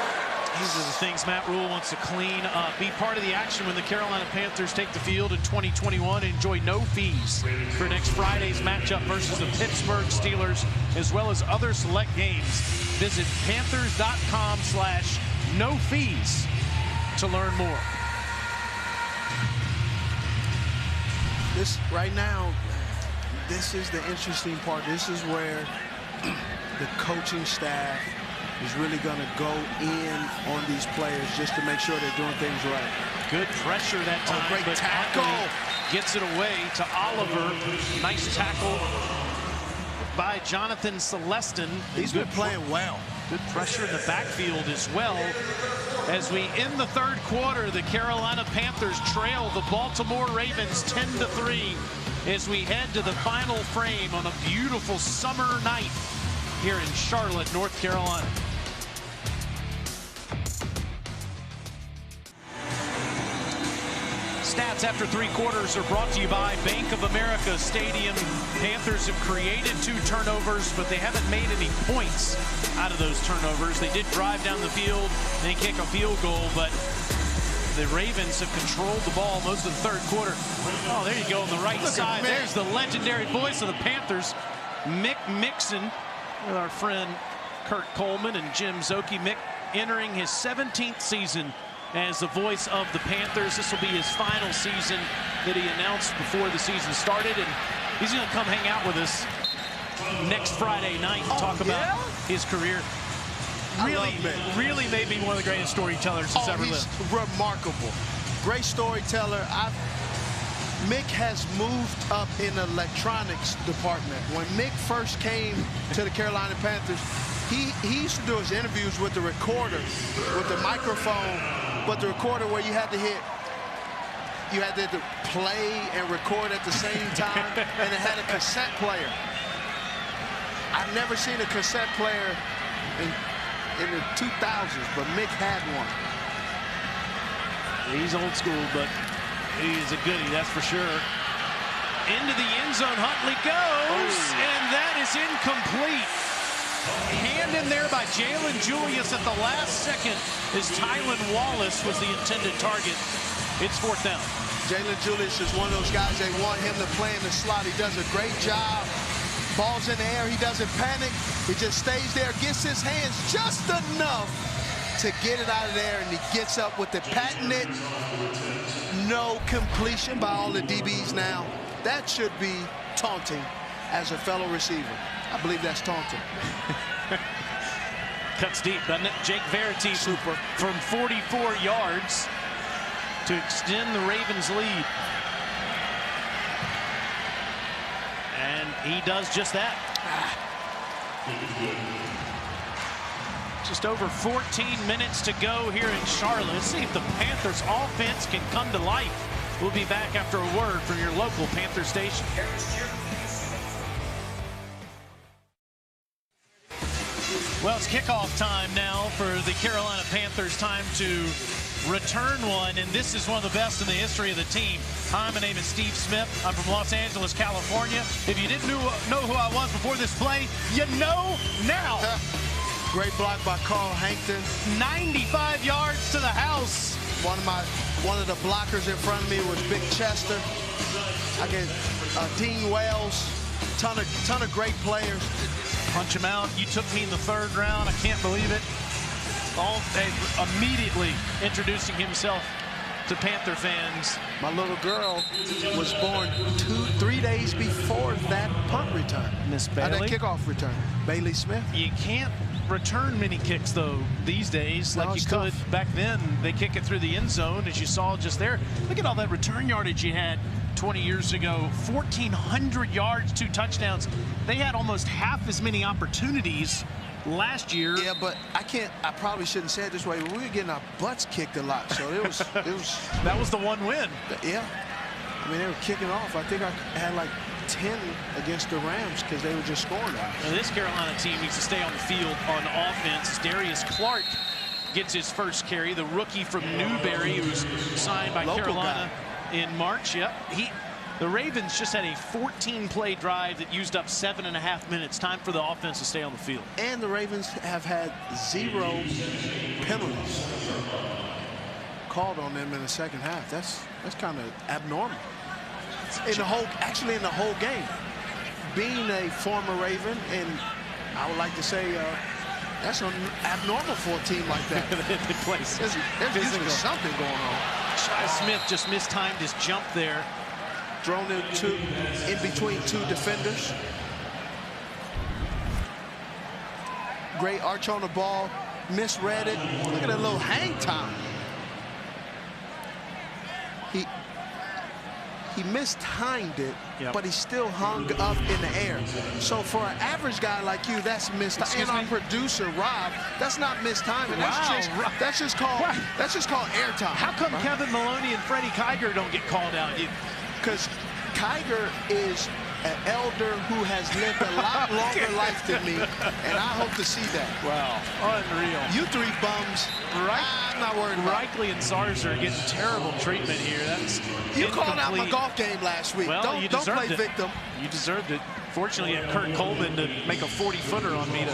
These are the things Matt Rule wants to clean up. Be part of the action when the Carolina Panthers take the field in 2021. Enjoy no fees for next Friday's matchup versus the Pittsburgh Steelers, as well as other select games. Visit panthers.com/no fees to learn more. This right now, this is the interesting part. This is where the coaching staff is really going to go in on these players just to make sure they're doing things right. Good pressure that time. Great but tackle. Gets it away to Oliver. Nice tackle by Jonathan Celestin. He's been playing well. Good pressure in the backfield as well. As we end the third quarter, the Carolina Panthers trail the Baltimore Ravens 10-3 as we head to the final frame on a beautiful summer night here in Charlotte, North Carolina. Stats after three quarters are brought to you by Bank of America Stadium. Panthers have created 2 turnovers, but they haven't made any points out of those turnovers. They did drive down the field and kick a field goal, but the Ravens have controlled the ball most of the third quarter. Oh, there you go on the right side. There's the legendary voice of the Panthers, Mick Mixon, with our friend Kurt Coleman and Jim Zoki. Mick entering his 17th season as the voice of the Panthers. This will be his final season that he announced before the season started, and he's going to come hang out with us next Friday night and talk about his career. Really maybe one of the greatest storytellers that's ever lived. Remarkable. Great storyteller. Mick has moved up in the electronics department. When Mick first came to the Carolina Panthers, he used to do his interviews with the recorder, with the microphone, but the recorder where you had to play and record at the same time, and it had a cassette player. I've never seen a cassette player in the 2000s, but Mick had one. He's old school, but he's a goodie, that's for sure. Into the end zone, Huntley goes, and that is incomplete. Hand in there by Jalen Julius at the last second as Tylan Wallace was the intended target. It's 4th down. Jalen Julius is one of those guys, they want him to play in the slot. He does a great job. Ball's in the air, he doesn't panic. He just stays there, gets his hands just enough to get it out of there, and he gets up with the patented no completion by all the DBs now. That should be taunting as a fellow receiver. I believe that's taunting. Cuts deep, doesn't it? Jake Verity from 44 yards to extend the Ravens' lead. And he does just that. Just over 14 minutes to go here in Charlotte. Let's see if the Panthers offense can come to life. We'll be back after a word from your local Panther station. Well, it's kickoff time now for the Carolina Panthers. Time to return one, and this is one of the best in the history of the team. Hi, my name is Steve Smith. I'm from Los Angeles, California. If you didn't know who I was before this play, you know now. Great block by Carl Hankton. 95 yards to the house. One of the blockers in front of me was Big Chester. I get Dean Wells. Ton of great players. Punch him out. You took me in the 3rd round. I can't believe it. Immediately introducing himself to Panther fans. My little girl was born 3 days before that punt return. Miss Bailey. That kickoff return. Bailey Smith. You can't return many kicks, though, these days, like you could back then. They kick it through the end zone, as you saw just there. Look at all that return yardage you had 20 years ago. 1,400 yards, 2 touchdowns. They had almost half as many opportunities last year. Yeah, but I probably shouldn't say it this way, but we were getting our butts kicked a lot, so it was that was the one win. Yeah, I mean, they were kicking off. I think I had like 10 against the Rams because they were just scoring. Now, this Carolina team needs to stay on the field on offense. Darius Clark gets his first carry, the rookie from Newberry, who's signed by Carolina in March. Yep, The Ravens just had a 14-play drive that used up 7.5 minutes. Time for the offense to stay on the field. And the Ravens have had 0 penalties called on them in the second half. That's kind of abnormal. In the whole game. Being a former Raven, and I would like to say that's abnormal for a team like that. There's usually something going on. Shi Smith just mistimed his jump there. Thrown in between 2 defenders. Great arch on the ball. Misread it. Look at that little hang time. He mistimed it, but he still hung up in the air. So for an average guy like you, that's mistimed. And our producer, Rob, that's not mistiming. Wow. That's just called airtime. How come Kevin Maloney and Freddie Kiger don't get called out? Because Kiger is an elder who has lived a lot longer life than me, and I hope to see that. Wow, unreal. You 3 bums, I'm not worried about it. Reichley and Sarzer are getting terrible treatment here. That's You incomplete. called out my golf game last week. Well, don't play victim. You deserved it. Fortunately, I had Kurt Coleman to make a 40-footer on me to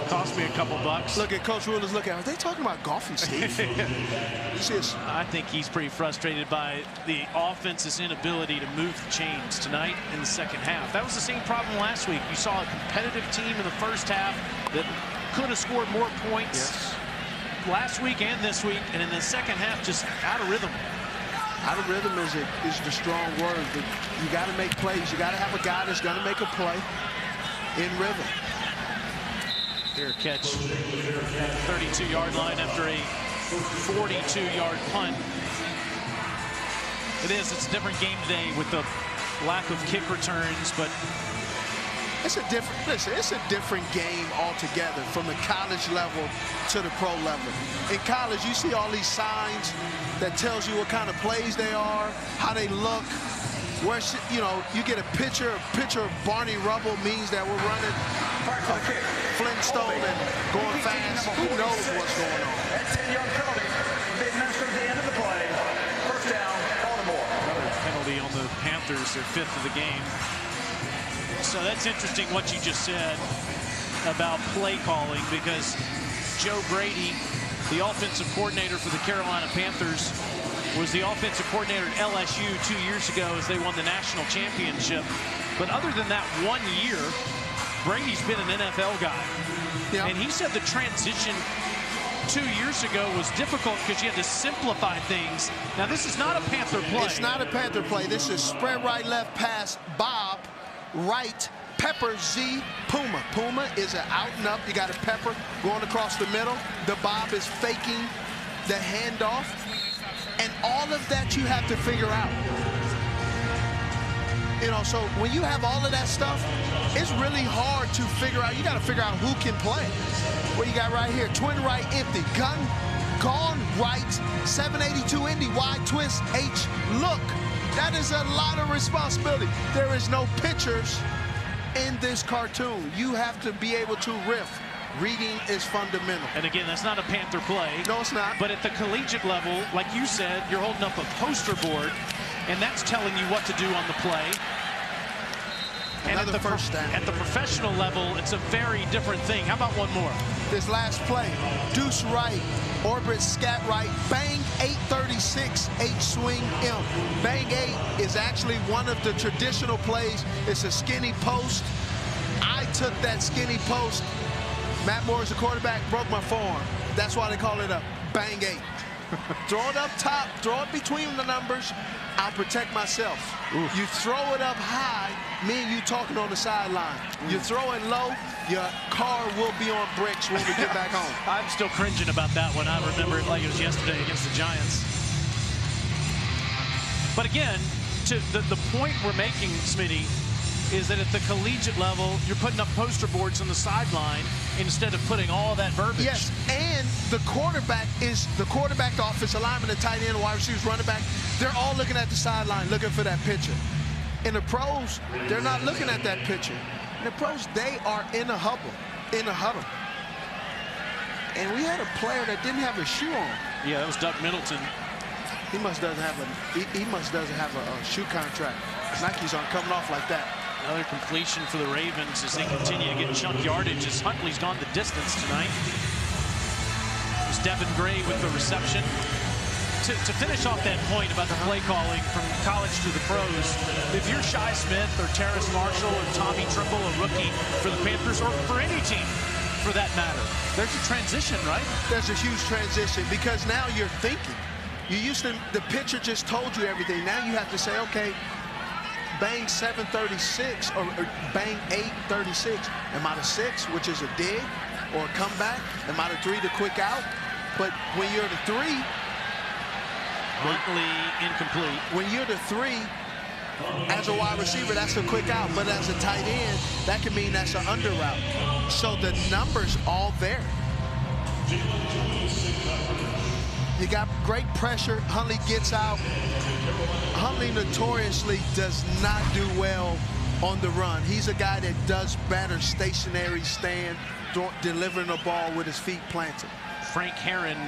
cost me a couple bucks. Look at Coach Rulers. Look at, are they talking about golfing, Steve? I think he's pretty frustrated by the offense's inability to move the chains tonight in the second half. That was the same problem last week. You saw a competitive team in the first half that could have scored more points last week and this week, and in the second half, just out of rhythm. Out of rhythm is the strong word. But you got to make plays. You got to have a guy that's going to make a play in rhythm. Fair catch at the 32-yard line after a 42-yard punt. It's a different game today with the lack of kick returns, but it's a different game altogether from the college level to the pro level. In college, you see all these signs that tells you what kind of plays they are, how they look. Where you get a picture of Barney Rubble means that we're running Flintstone and going fast. Who knows what's going on? That 10-yard penalty they administered at the end of the play. First down, Baltimore. Another penalty on the Panthers, their 5th of the game. So that's interesting what you just said about play calling, because Joe Brady, the offensive coordinator for the Carolina Panthers, was the offensive coordinator at LSU 2 years ago as they won the national championship. But other than that 1 year, Brady's been an NFL guy. And he said the transition 2 years ago was difficult because you had to simplify things. Now, this is not a Panther play. It's not a Panther play. This is spread right, left, pass, Bob, right, Pepper, Z, Puma. Puma is an out and up. You got a Pepper going across the middle. The Bob is faking the handoff. And all of that you have to figure out. So when you have all of that stuff, it's really hard to figure out. You got to figure out who can play. What you got right here? Twin right empty. Gun gone right. 782 Indy. Wide twist. H. Look. That is a lot of responsibility. There is no pictures in this cartoon. You have to be able to riff. Reading is fundamental. And again, that's not a Panther play. No, it's not. But at the collegiate level, like you said, you're holding up a poster board, and that's telling you what to do on the play. And Another first down. At the professional level, it's a very different thing. How about one more? This last play, deuce right, orbit scat right, bang 836, H swing M. Bang 8 is actually one of the traditional plays. It's a skinny post. I took that skinny post. Matt Moore's the quarterback, broke my forearm. That's why they call it a bang 8. Throw it up top, throw it between the numbers. I'll protect myself. Oof. You throw it up high, me and you talking on the sideline. You throw it low, your car will be on bricks when we get back home. I'm still cringing about that one. I remember it like it was yesterday against the Giants. But again, to the point we're making, Smitty, is that at the collegiate level, you're putting up poster boards on the sideline instead of putting all that verbiage. Yes, and the quarterback, the offensive lineman, the tight end, the wide receivers, running back, they're all looking at the sideline, looking for that picture. In the pros, they're not looking at that picture. In the pros, they are in a huddle. And we had a player that didn't have a shoe on. Yeah, that was Doug Middleton. He must doesn't have a shoe contract. Nike's aren't coming off like that. Another completion for the Ravens as they continue to get chunk yardage as Huntley's gone the distance tonight. It was Devin Gray with the reception. To finish off that point about the play calling from college to the pros, if you're Shi Smith or Terrace Marshall or Tommy Tremble, a rookie for the Panthers or for any team for that matter, there's a transition, right? There's a huge transition because now you're thinking. You used to, the pitcher just told you everything. Now you have to say, okay, bang 736 or bang 836. Am I the 6, which is a dig or a comeback? Am I the 3, the quick out? But when you're the 3, Huntley incomplete. when you're the 3, as a wide receiver, that's a quick out. But as a tight end, that can mean that's an under route. So the numbers all there. You got great pressure. Huntley gets out. Huntley notoriously does not do well on the run. He's a guy that does better stationary stand, delivering the ball with his feet planted. Frank Herron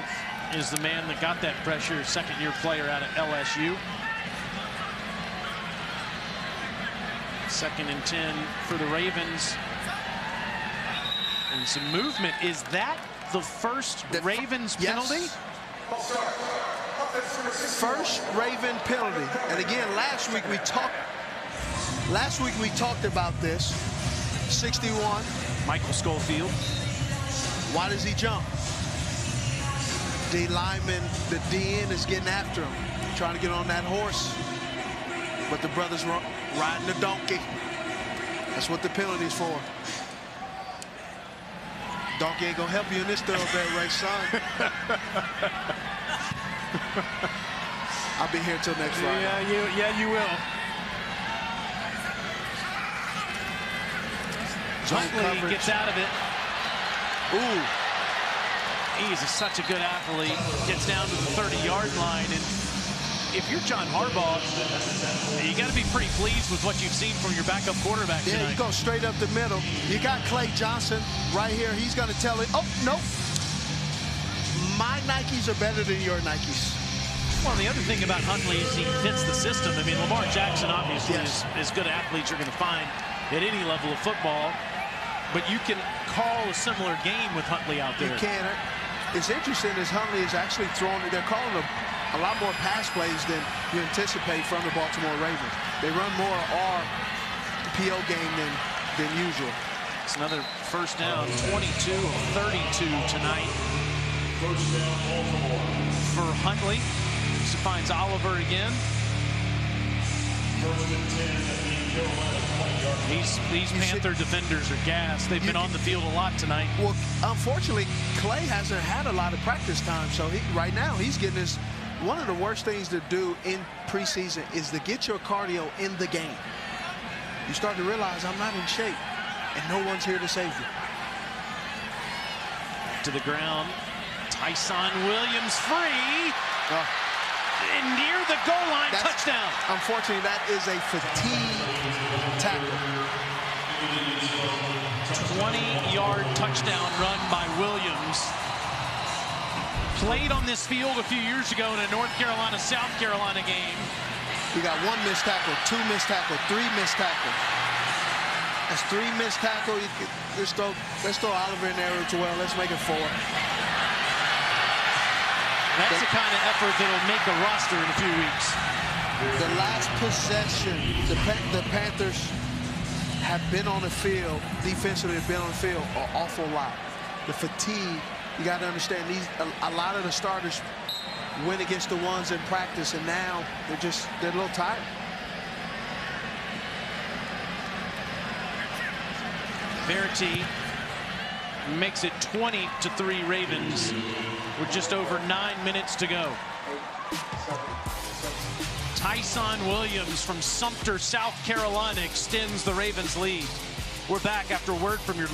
is the man that got that pressure, second-year player out of LSU. 2nd and 10 for the Ravens. And some movement. Is that the first Ravens penalty? First Raven penalty. And again, last week we talked about this. 61. Michael Schofield. Why does he jump? The lineman, the DN is getting after him, trying to get on that horse. But the brother's riding the donkey. That's what the penalty's for. Donkey ain't gonna help you in this thoroughbred race, son. I'll be here till next Friday. Yeah, you will. Huntley gets out of it. Ooh. He's such a good athlete. Gets down to the 30-yard line. And if you're John Harbaugh, you got to be pretty pleased with what you've seen from your backup quarterback tonight. Yeah, you go straight up the middle. You got Clay Johnson right here. He's going to tell it. Oh, nope. My Nikes are better than your Nikes. Well, the other thing about Huntley is he fits the system. I mean, Lamar Jackson obviously is as good athletes you're going to find at any level of football. But you can call a similar game with Huntley out there. You can. It's interesting as Huntley is actually throwing. They're calling a lot more pass plays than you anticipate from the Baltimore Ravens. They run more RPO game than usual. It's another first down, 22 of 32 tonight for Huntley. He finds Oliver again. These Panther defenders are gassed. They've been on the field a lot tonight. Well, unfortunately, Clay hasn't had a lot of practice time, so right now he's getting this. One of the worst things to do in preseason is to get your cardio in the game. You start to realize I'm not in shape, and no one's here to save you. To the ground, Tyson Williams free. And near the goal line, touchdown. Unfortunately, that is a fatigue tackle. 20-yard touchdown run by Williams. Played on this field a few years ago in a North Carolina-South Carolina game. You got 1 missed tackle, 2 missed tackle, 3 missed tackle. That's 3 missed tackle. Let's throw Oliver in there as well. Let's make it 4. That's the kind of effort that'll make the roster in a few weeks. The last possession, the Panthers have been on the field, defensively have been on the field an awful lot. The fatigue, you got to understand, a lot of the starters went against the ones in practice, and now they're a little tired. Verity makes it 20-3 Ravens with just over 9 minutes to go. Tyson Williams from Sumter, South Carolina extends the Ravens lead. We're back after a word from your...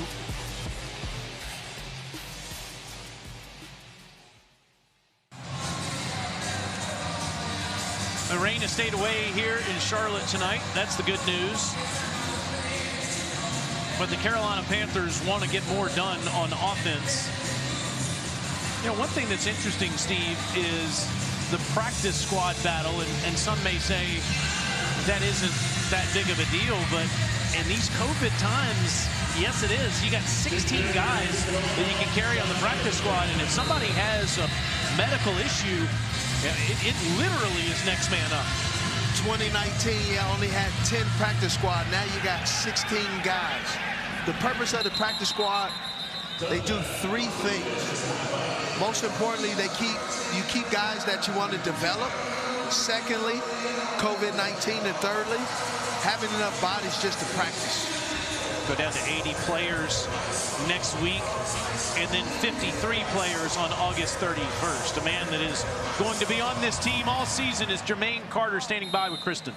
The rain has stayed away here in Charlotte tonight. That's the good news. But the Carolina Panthers want to get more done on offense. You know, one thing that's interesting, Steve, is the practice squad battle, and some may say that isn't that big of a deal, but in these COVID times, yes, it is. You got 16 guys that you can carry on the practice squad, and if somebody has a medical issue, it literally is next man up. 2019, you only had 10 practice squad. Now you got 16 guys. The purpose of the practice squad, they do 3 things. Most importantly, you keep guys that you want to develop. Secondly, COVID-19, and thirdly, having enough bodies just to practice. Go down to 80 players next week, and then 53 players on August 31st. A man that is going to be on this team all season is Jermaine Carter, standing by with Kristen.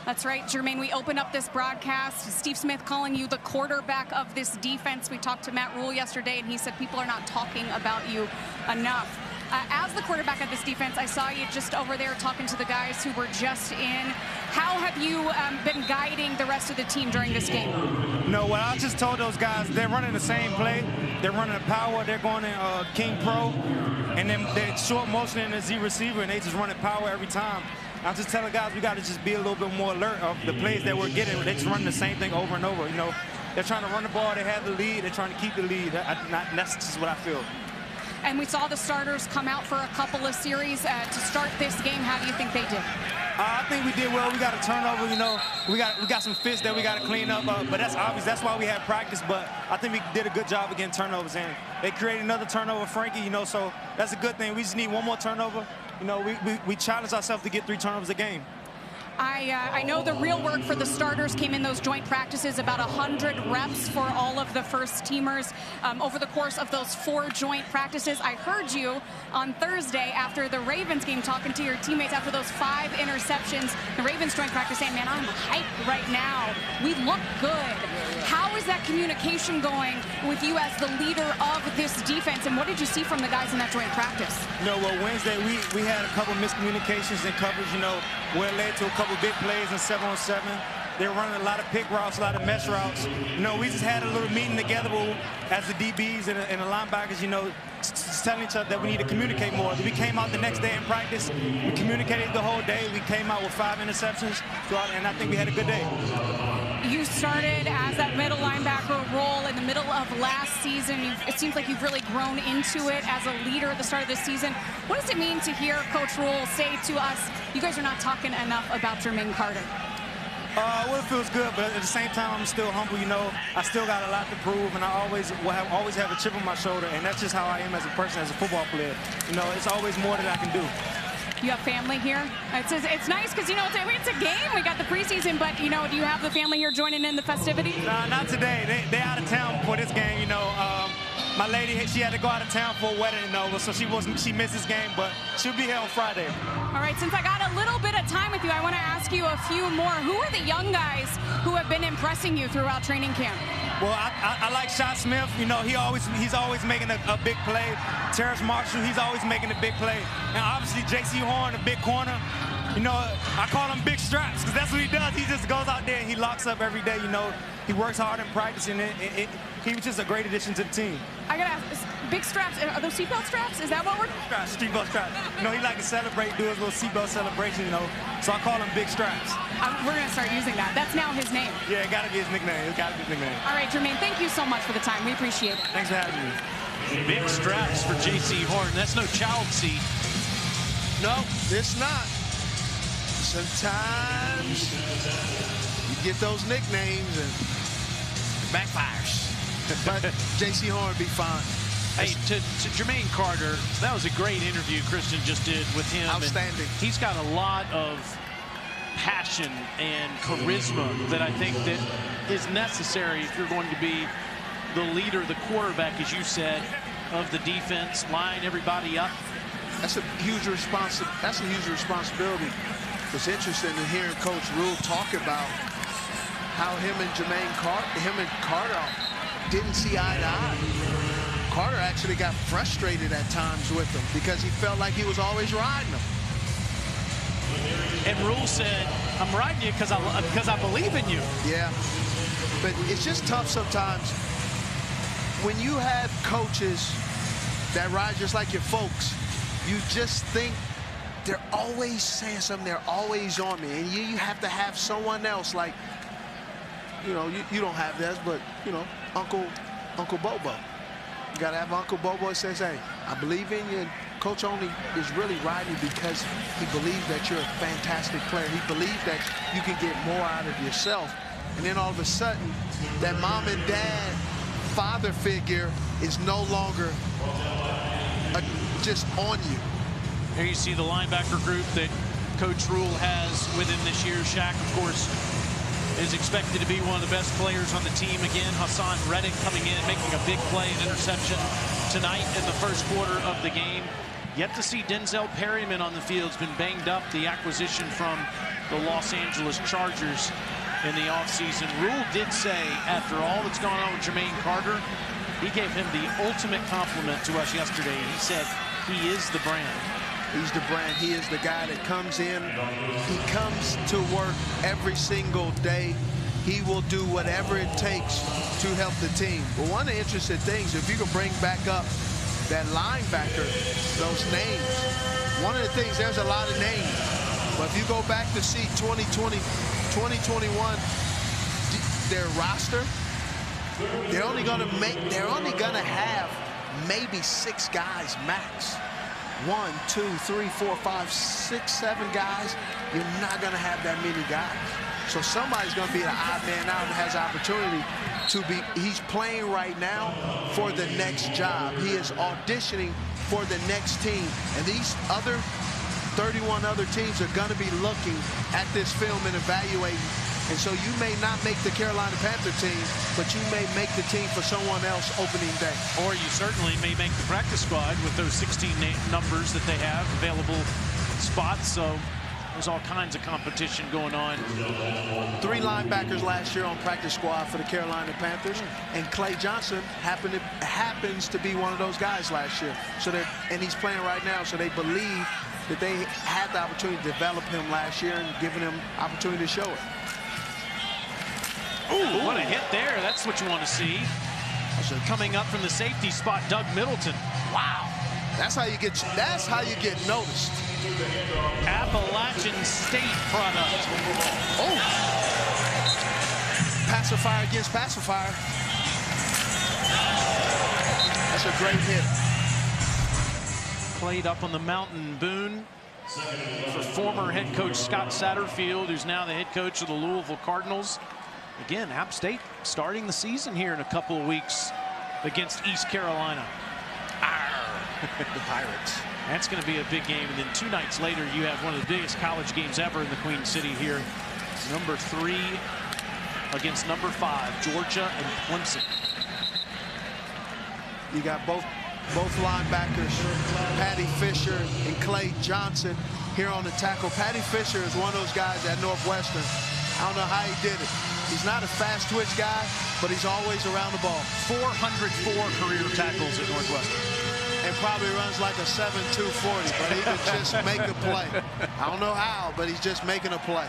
That's right, Jermaine. We open up this broadcast. Steve Smith calling you the quarterback of this defense. We talked to Matt Rule yesterday, and he said people are not talking about you enough. As the quarterback of this defense, I saw you just over there talking to the guys who were just in. How have you been guiding the rest of the team during this game? No, what I just told those guys, they're running the same play. They're running a power. They're going in King Pro. And then they're short motioning the Z receiver, and they just running power every time. I'm just telling guys we got to just be a little bit more alert of the plays that we're getting. They're just running the same thing over and over. You know, they're trying to run the ball. They have the lead. They're trying to keep the lead. That's just what I feel. And we saw the starters come out for a couple of series to start this game. How do you think they did? I think we did well. We got a turnover, you know. We got some fits that we got to clean up. But that's obvious. That's why we had practice. But I think we did a good job of getting turnovers in. They created another turnover, Frankie, you know, so that's a good thing. We just need one more turnover. You know, we challenge ourselves to get 3 turnovers a game. I know the real work for the starters came in those joint practices, about 100 reps for all of the first teamers over the course of those 4 joint practices. I heard you on Thursday after the Ravens game talking to your teammates after those 5 interceptions. The Ravens joint practice saying, man, I'm hyped right now. We look good. How is that communication going with you as the leader of this defense, and what did you see from the guys in that joint practice? You know, well, Wednesday we had a couple miscommunications in coverage, you know, where it led to a couple big plays in 7-on-7. They were running a lot of pick routes, a lot of mesh routes. You know, we just had a little meeting together as the DBs and the linebackers, you know, just telling each other that we need to communicate more. We came out the next day in practice. We communicated the whole day. We came out with 5 interceptions, and I think we had a good day. You started as that middle linebacker role in the middle of last season. It seems like you've really grown into it as a leader at the start of this season. What does it mean to hear Coach Rule say to us, you guys are not talking enough about Jermaine Carter? Well, it feels good, but at the same time, I'm still humble, you know. I still got a lot to prove, and I always have a chip on my shoulder, and that's just how I am as a person, as a football player. You know, it's always more that I can do. You have family here? It's nice because, you know, it's a game. We got the preseason, but, you know, do you have the family here joining in the festivities? Nah, not today. They're out of town for this game, you know. My lady, she had to go out of town for a wedding and all, so she missed this game, but she'll be here on Friday. All right, since I got a little bit of time with you, I want to ask you a few more. Who are the young guys who have been impressing you throughout training camp? Well, I like Shot Smith. You know, he's always making a big play. Terrace Marshall, he's always making a big play. And obviously, J.C. Horn, a big corner. You know, I call him Big Straps because that's what he does. He just goes out there and he locks up every day, you know. He works hard in practice, and he was just a great addition to the team. I got to ask, Big Straps, are those seatbelt straps? Is that what we're... Seatbelt straps. You know, he like to celebrate, do his little seatbelt celebration, you know. So I call him Big Straps. We're going to start using that. That's now his name. Yeah, it got to be his nickname. It's got to be his nickname. All right, Jermaine, thank you so much for the time. We appreciate it. Thanks for having me. Big straps for J.C. Horn. That's no child seat. No, it's not. Sometimes you get those nicknames and it backfires. But J.C. Horn be fine. Hey, to Jermaine Carter, that was a great interview Christian just did with him. Outstanding. And he's got a lot of passion and charisma that I think that is necessary if you're going to be the leader, the quarterback, as you said, of the defense, line everybody up. That's a huge responsibility. It's interesting to hear Coach Rule talk about how him and Carter didn't see eye to eye. Carter actually got frustrated at times with him because he felt like he was always riding him. And Rule said, I'm riding you because I believe in you. Yeah, but it's just tough sometimes when you have coaches that ride just like your folks. You just think they're always saying something. They're always on me. And you have to have someone else like, you know, you don't have this, but, you know, Uncle Bobo. You got to have Uncle Bobo that says, hey, I believe in you. And Coach only is really riding because he believes that you're a fantastic player. He believes that you can get more out of yourself. And then all of a sudden, that mom and dad father figure is no longer just on you. Here you see the linebacker group that Coach Rule has within this year. Shaq, of course, is expected to be one of the best players on the team again. Hassan Reddick coming in, making a big play and interception tonight in the first quarter of the game. Yet to see Denzel Perryman on the field. Has been banged up. The acquisition from the Los Angeles Chargers in the offseason. Rule did say, after all that's gone on with Jermaine Carter, he gave him the ultimate compliment to us yesterday. He said he is the brand. He's the brand. He is the guy that comes in. He comes to work every single day. He will do whatever it takes to help the team. But one of the interesting things, if you can bring back up that linebacker, those names. One of the things, there's a lot of names. But if you go back to see 2020, 2021, their roster, they're only gonna have maybe 6 guys max. 1, 2, 3, 4, 5, 6, 7 guys. You're not gonna have that many guys. So somebody's gonna be an odd man out and has opportunity to be. He's playing right now for the next job. He is auditioning for the next team. And these other 31 other teams are gonna be looking at this film and evaluating. And so you may not make the Carolina Panther team, but you may make the team for someone else opening day. Or you certainly may make the practice squad with those 16 numbers that they have available spots. So there's all kinds of competition going on. 3 linebackers last year on practice squad for the Carolina Panthers, and Clay Johnson happens to be one of those guys last year. So and he's playing right now, so they believe that they had the opportunity to develop him last year and giving him opportunity to show it. Ooh, what a hit there. That's what you want to see. Coming up from the safety spot, Doug Middleton. Wow. That's how you get noticed. Appalachian State product. Oh. Pacifier against pacifier. That's a great hit. Played up on the mountain, Boone, for former head coach Scott Satterfield, who's now the head coach of the Louisville Cardinals. Again, App State starting the season here in a couple of weeks against East Carolina. The Pirates. That's going to be a big game. And then 2 nights later, you have one of the biggest college games ever in the Queen City here. Number 3 against number 5, Georgia and Clemson. You got both linebackers, Patty Fisher and Clay Johnson, here on the tackle. Patty Fisher is one of those guys at Northwestern. I don't know how he did it. He's not a fast twitch guy, but he's always around the ball. 404 career tackles at Northwestern. And probably runs like a 7.2 40, but he could just make a play. I don't know how, but he's just making a play.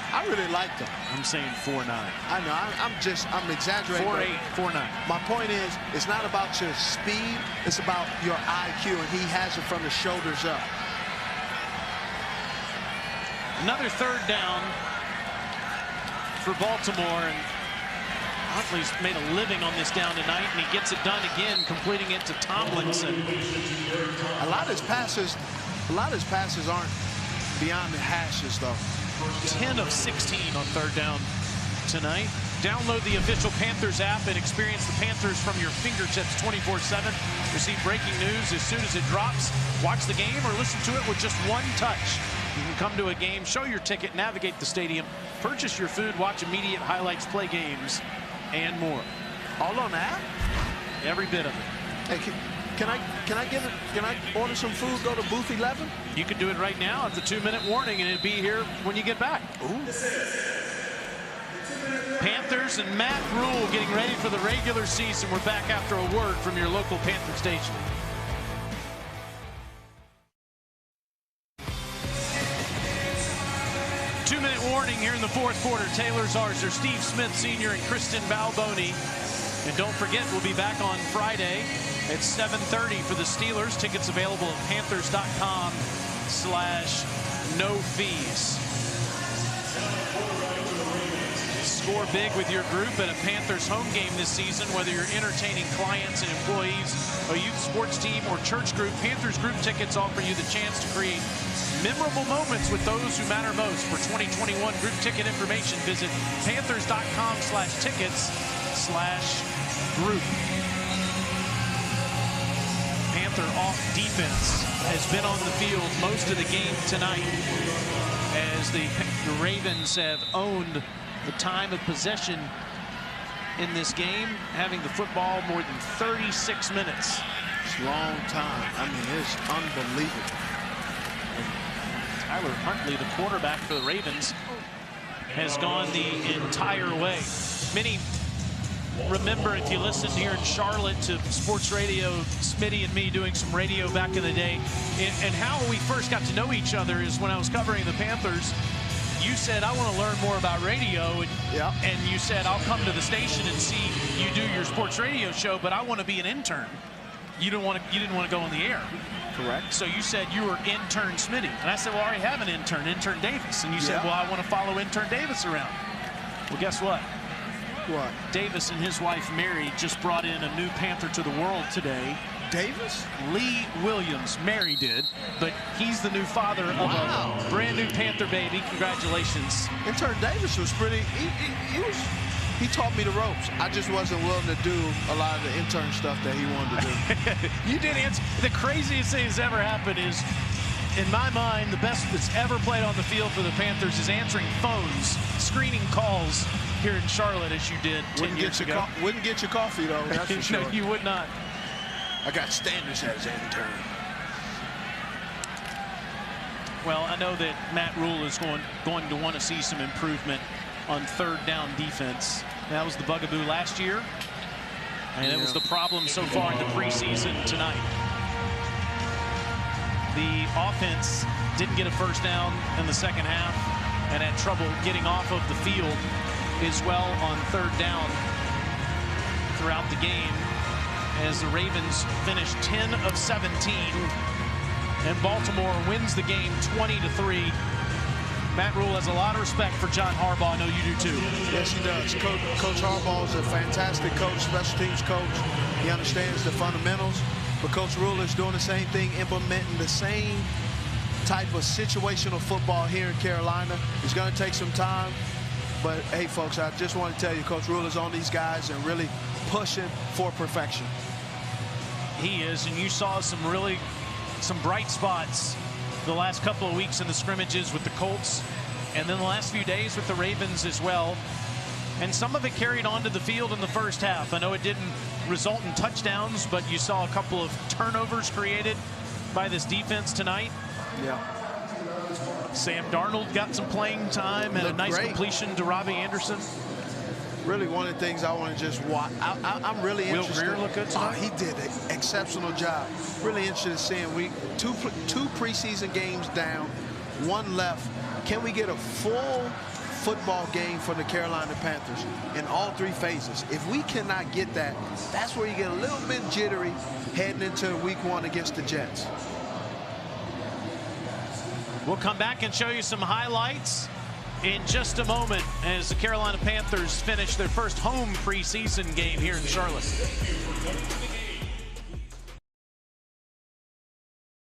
I really liked him. I'm saying 4'9". I know, I'm exaggerating. 4'8", 4'9". My point is, it's not about your speed, it's about your IQ, and he has it from the shoulders up. Another 3rd down for Baltimore, and Huntley's made a living on this down tonight, and he gets it done again, completing it to Tomlinson. A lot of his passes aren't beyond the hashes, though. 10 of 16 on 3rd down tonight. Download the official Panthers app and experience the Panthers from your fingertips 24/7. Receive breaking news as soon as it drops. Watch the game or listen to it with just one touch. You can come to a game, show your ticket, navigate the stadium, purchase your food, watch immediate highlights, play games, and more. All on the app? Every bit of it. Hey, can I order some food, go to booth 11? You can do it right now. It's a 2-minute warning, and it'll be here when you get back. Ooh. Panthers and Matt Rule getting ready for the regular season. We're back after a word from your local Panther station. Two-minute warning here in the 4th quarter. Taylor Zarzer, Steve Smith Sr., and Kristen Balboni. And don't forget, we'll be back on Friday at 7:30 for the Steelers. Tickets available at Panthers.com no fees. Score big with your group at a Panthers home game this season, whether you're entertaining clients and employees, a youth sports team, or church group. Panthers group tickets offer you the chance to create memorable moments with those who matter most. For 2021 group ticket information, visit panthers.com/tickets/group. Panther off defense has been on the field most of the game tonight, as the Ravens have owned the time of possession in this game, having the football more than 36 minutes. It's a long time. I mean, it's unbelievable. Tyler Huntley, the quarterback for the Ravens, has gone the entire way. Many remember, if you listened here in Charlotte to sports radio, Smitty and me doing some radio back in the day, and how we first got to know each other is when I was covering the Panthers. You said, I want to learn more about radio, and you said, I'll come to the station and see you do your sports radio show, but I want to be an intern. You didn't want to go on the air. Correct. So you said you were intern Smitty. And I said, well, I already have an intern Davis. And you said, well, I want to follow intern Davis around. Well, guess what? What? Davis and his wife, Mary, just brought in a new Panther to the world today. Davis? Lee Williams. Mary did, but he's the new father of a brand new Panther baby. Congratulations. Intern Davis was pretty, he taught me the ropes. I just wasn't willing to do a lot of the intern stuff that he wanted to do. You did answer. The craziest thing that's ever happened is, in my mind, the best that's ever played on the field for the Panthers is answering phones, screening calls here in Charlotte, as you did 10 years ago. Wouldn't get your coffee, though, that's for sure. No, you would not. I got standards as an intern. Well, I know that Matt Rule is going to want to see some improvement on third down defense. That was the bugaboo last year, and it was the problem so far in the preseason tonight. The offense didn't get a first down in the second half and had trouble getting off of the field as well on third down throughout the game, as the Ravens finished 10 of 17, and Baltimore wins the game 20-3. Matt Rule has a lot of respect for John Harbaugh. I know you do too. Yes, he does. Coach Harbaugh is a fantastic coach, special teams coach. He understands the fundamentals, but Coach Rule is doing the same thing, implementing the same type of situational football here in Carolina. It's going to take some time, but hey, folks, I just want to tell you, Coach Rule is on these guys and really pushing for perfection. He is, and you saw some bright spots the last couple of weeks in the scrimmages with the Colts, and then the last few days with the Ravens as well. And some of it carried on to the field in the first half. I know it didn't result in touchdowns, but you saw a couple of turnovers created by this defense tonight. Yeah. Sam Darnold got some playing time and a nice completion to Robbie Anderson. Really, one of the things I want to just watch. I'm really interested. Will Greer look good tonight? He did an exceptional job. Really interested in seeing two preseason games down, one left. Can we get a full football game for the Carolina Panthers in all three phases? If we cannot get that, that's where you get a little bit jittery heading into week one against the Jets. We'll come back and show you some highlights in just a moment as the Carolina Panthers finish their first home preseason game here in Charlotte.